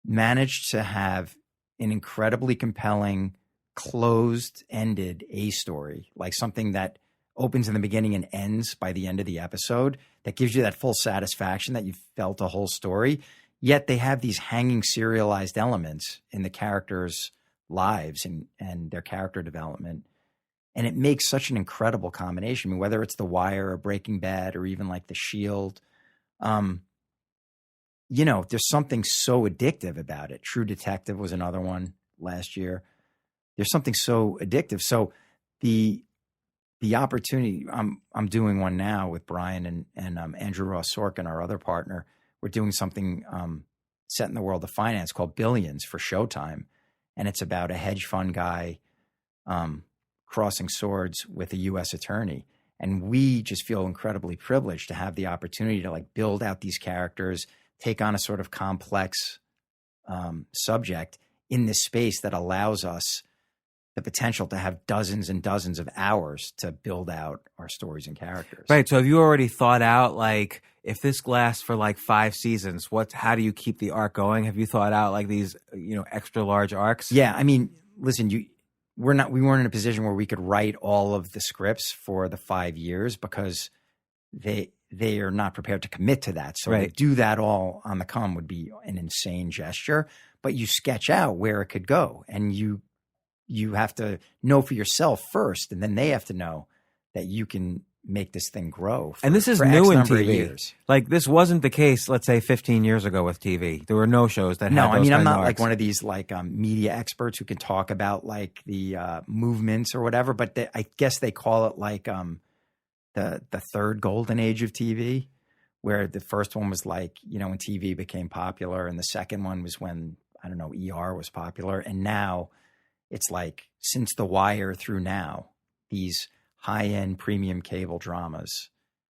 [SPEAKER 5] managed to have an incredibly compelling, closed-ended A-story, like something that opens in the beginning and ends by the end of the episode, that gives you that full satisfaction that you felt a whole story. Yet they have these hanging serialized elements in the characters' lives and their character development. And it makes such an incredible combination. I mean, whether it's The Wire or Breaking Bad or even like The Shield, there's something so addictive about it. True Detective was another one last year. There's something so addictive. So the opportunity, I'm doing one now with Brian and Andrew Ross Sorkin, our other partner. We're doing something set in the world of finance called Billions for Showtime. And it's about a hedge fund guy crossing swords with a U.S. attorney. And we just feel incredibly privileged to have the opportunity to like build out these characters, take on a sort of complex subject in this space that allows us the potential to have dozens and dozens of hours to build out our stories and characters.
[SPEAKER 6] Right. So have you already thought out, like, if this lasts for like 5 seasons, how do you keep the arc going? Have you thought out like these, extra large arcs?
[SPEAKER 5] Yeah. I mean, listen, we weren't in a position where we could write all of the scripts for the 5 years because they are not prepared to commit to that. So
[SPEAKER 6] Right.
[SPEAKER 5] to do that all on the come would be an insane gesture, but you sketch out where it could go, and you have to know for yourself first, and then they have to know that you can make this thing grow.
[SPEAKER 6] And this is
[SPEAKER 5] for
[SPEAKER 6] new
[SPEAKER 5] X
[SPEAKER 6] in
[SPEAKER 5] number of
[SPEAKER 6] TV.
[SPEAKER 5] years.
[SPEAKER 6] Like, this wasn't the case, let's say, 15 years ago with TV. There were no shows that
[SPEAKER 5] No,
[SPEAKER 6] had those
[SPEAKER 5] I mean, I'm
[SPEAKER 6] kind of
[SPEAKER 5] not like
[SPEAKER 6] arcs.
[SPEAKER 5] one of these like media experts who can talk about like the movements or whatever, but I guess they call it like the third golden age of TV, where the first one was like, when TV became popular, and the second one was when, I don't know, ER was popular. And now it's like, since The Wire through now, these high-end premium cable dramas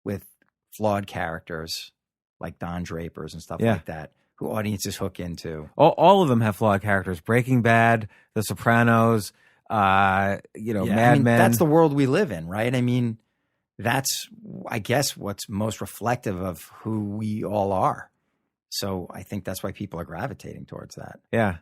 [SPEAKER 5] with flawed characters like Don Draper's and stuff
[SPEAKER 6] Yeah.
[SPEAKER 5] like that, who audiences hook into.
[SPEAKER 6] All of them have flawed characters. Breaking Bad, The Sopranos, Mad Men.
[SPEAKER 5] That's the world we live in, right? I mean, that's, I guess, what's most reflective of who we all are. So I think that's why people are gravitating towards that.
[SPEAKER 6] Yeah.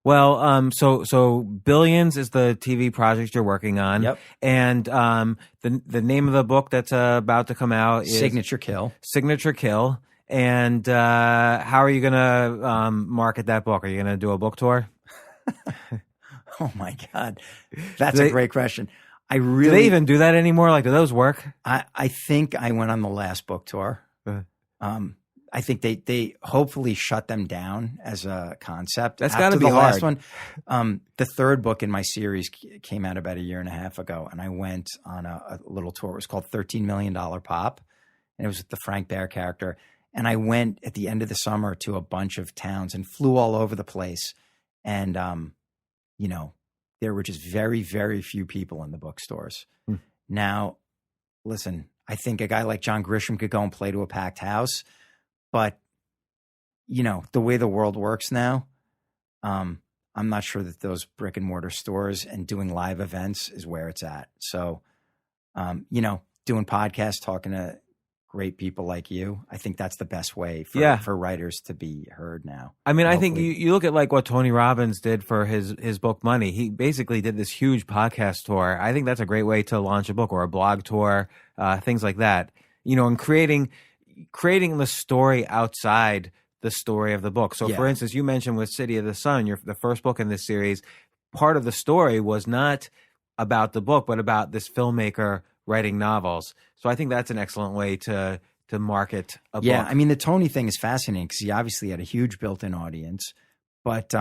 [SPEAKER 6] Well, so Billions is the TV project you're working on.
[SPEAKER 5] Yep.
[SPEAKER 6] And the name of the book that's about to come out is
[SPEAKER 5] Signature Kill.
[SPEAKER 6] Signature Kill. And how are you going to market that book? Are you going to do a book tour?
[SPEAKER 5] Oh my God. That's
[SPEAKER 6] Do
[SPEAKER 5] a
[SPEAKER 6] they-
[SPEAKER 5] great question. I
[SPEAKER 6] Do
[SPEAKER 5] really,
[SPEAKER 6] they even do that anymore? Like, do those work?
[SPEAKER 5] I think I went on the last book tour. I think they hopefully shut them down as a concept.
[SPEAKER 6] That's
[SPEAKER 5] After
[SPEAKER 6] gotta be
[SPEAKER 5] the last
[SPEAKER 6] hard.
[SPEAKER 5] one. The third book in my series came out about 1.5 years ago, and I went on a little tour. It was called $13 Million Pop, and it was with the Frank Bear character. And I went at the end of the summer to a bunch of towns and flew all over the place. And, there were just very, very few people in the bookstores. Now, listen, I think a guy like John Grisham could go and play to a packed house. But, the way the world works now, I'm not sure that those brick and mortar stores and doing live events is where it's at. So, doing podcasts, talking to great people like you, I think that's the best way for writers to be heard now.
[SPEAKER 6] I mean, I think
[SPEAKER 5] Hopefully.
[SPEAKER 6] you look at like what Tony Robbins did for his book Money. He basically did this huge podcast tour. I think that's a great way to launch a book, or a blog tour, things like that. And creating the story outside the story of the book. So, for instance, you mentioned with City of the Sun, the first book in this series, part of the story was not about the book, but about this filmmaker writing novels. So I think that's an excellent way to market a book.
[SPEAKER 5] Yeah, I mean, the Tony thing is fascinating because he obviously had a huge built-in audience, but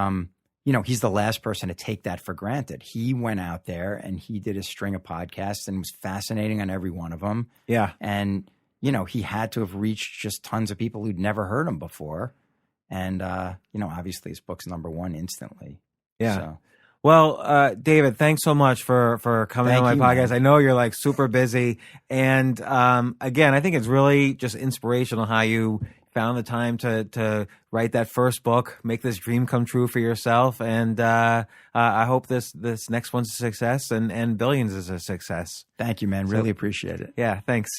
[SPEAKER 5] he's the last person to take that for granted. He went out there and he did a string of podcasts and was fascinating on every one of them.
[SPEAKER 6] Yeah.
[SPEAKER 5] And he had to have reached just tons of people who'd never heard him before. And, obviously his book's #1 instantly.
[SPEAKER 6] Yeah.
[SPEAKER 5] So.
[SPEAKER 6] Well, David, thanks so much for coming
[SPEAKER 5] Thank
[SPEAKER 6] on my
[SPEAKER 5] you,
[SPEAKER 6] podcast.
[SPEAKER 5] man.
[SPEAKER 6] I know you're like super busy. And again, I think it's really just inspirational how you found the time to write that first book, make this dream come true for yourself. And I hope this next one's a success and Billions is a success.
[SPEAKER 5] Thank you, man. Really appreciate it.
[SPEAKER 6] Yeah, thanks.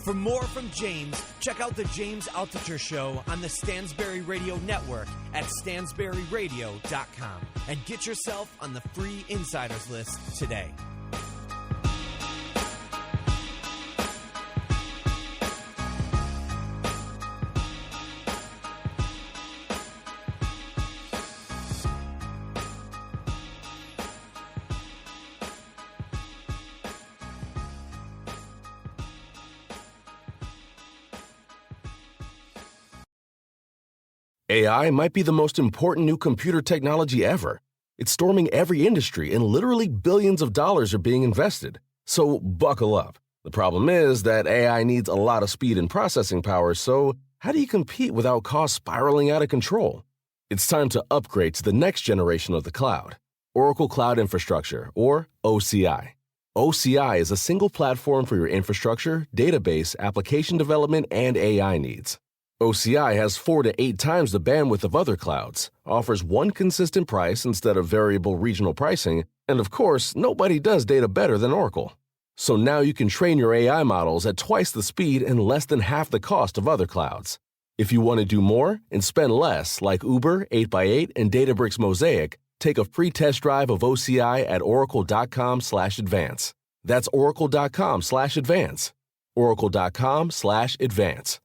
[SPEAKER 4] For more from James, check out the James Altucher Show on the Stansberry Radio Network at stansberryradio.com and get yourself on the free insiders list today.
[SPEAKER 7] AI might be the most important new computer technology ever. It's storming every industry, and literally billions of dollars are being invested. So buckle up. The problem is that AI needs a lot of speed and processing power, so how do you compete without costs spiraling out of control? It's time to upgrade to the next generation of the cloud, Oracle Cloud Infrastructure, or OCI. OCI is a single platform for your infrastructure, database, application development, and AI needs. OCI has 4 to 8 times the bandwidth of other clouds, offers one consistent price instead of variable regional pricing, and of course, nobody does data better than Oracle. So now you can train your AI models at twice the speed and less than half the cost of other clouds. If you want to do more and spend less, like Uber, 8x8, and Databricks Mosaic, take a free test drive of OCI at oracle.com/advance. That's oracle.com/advance. oracle.com/advance.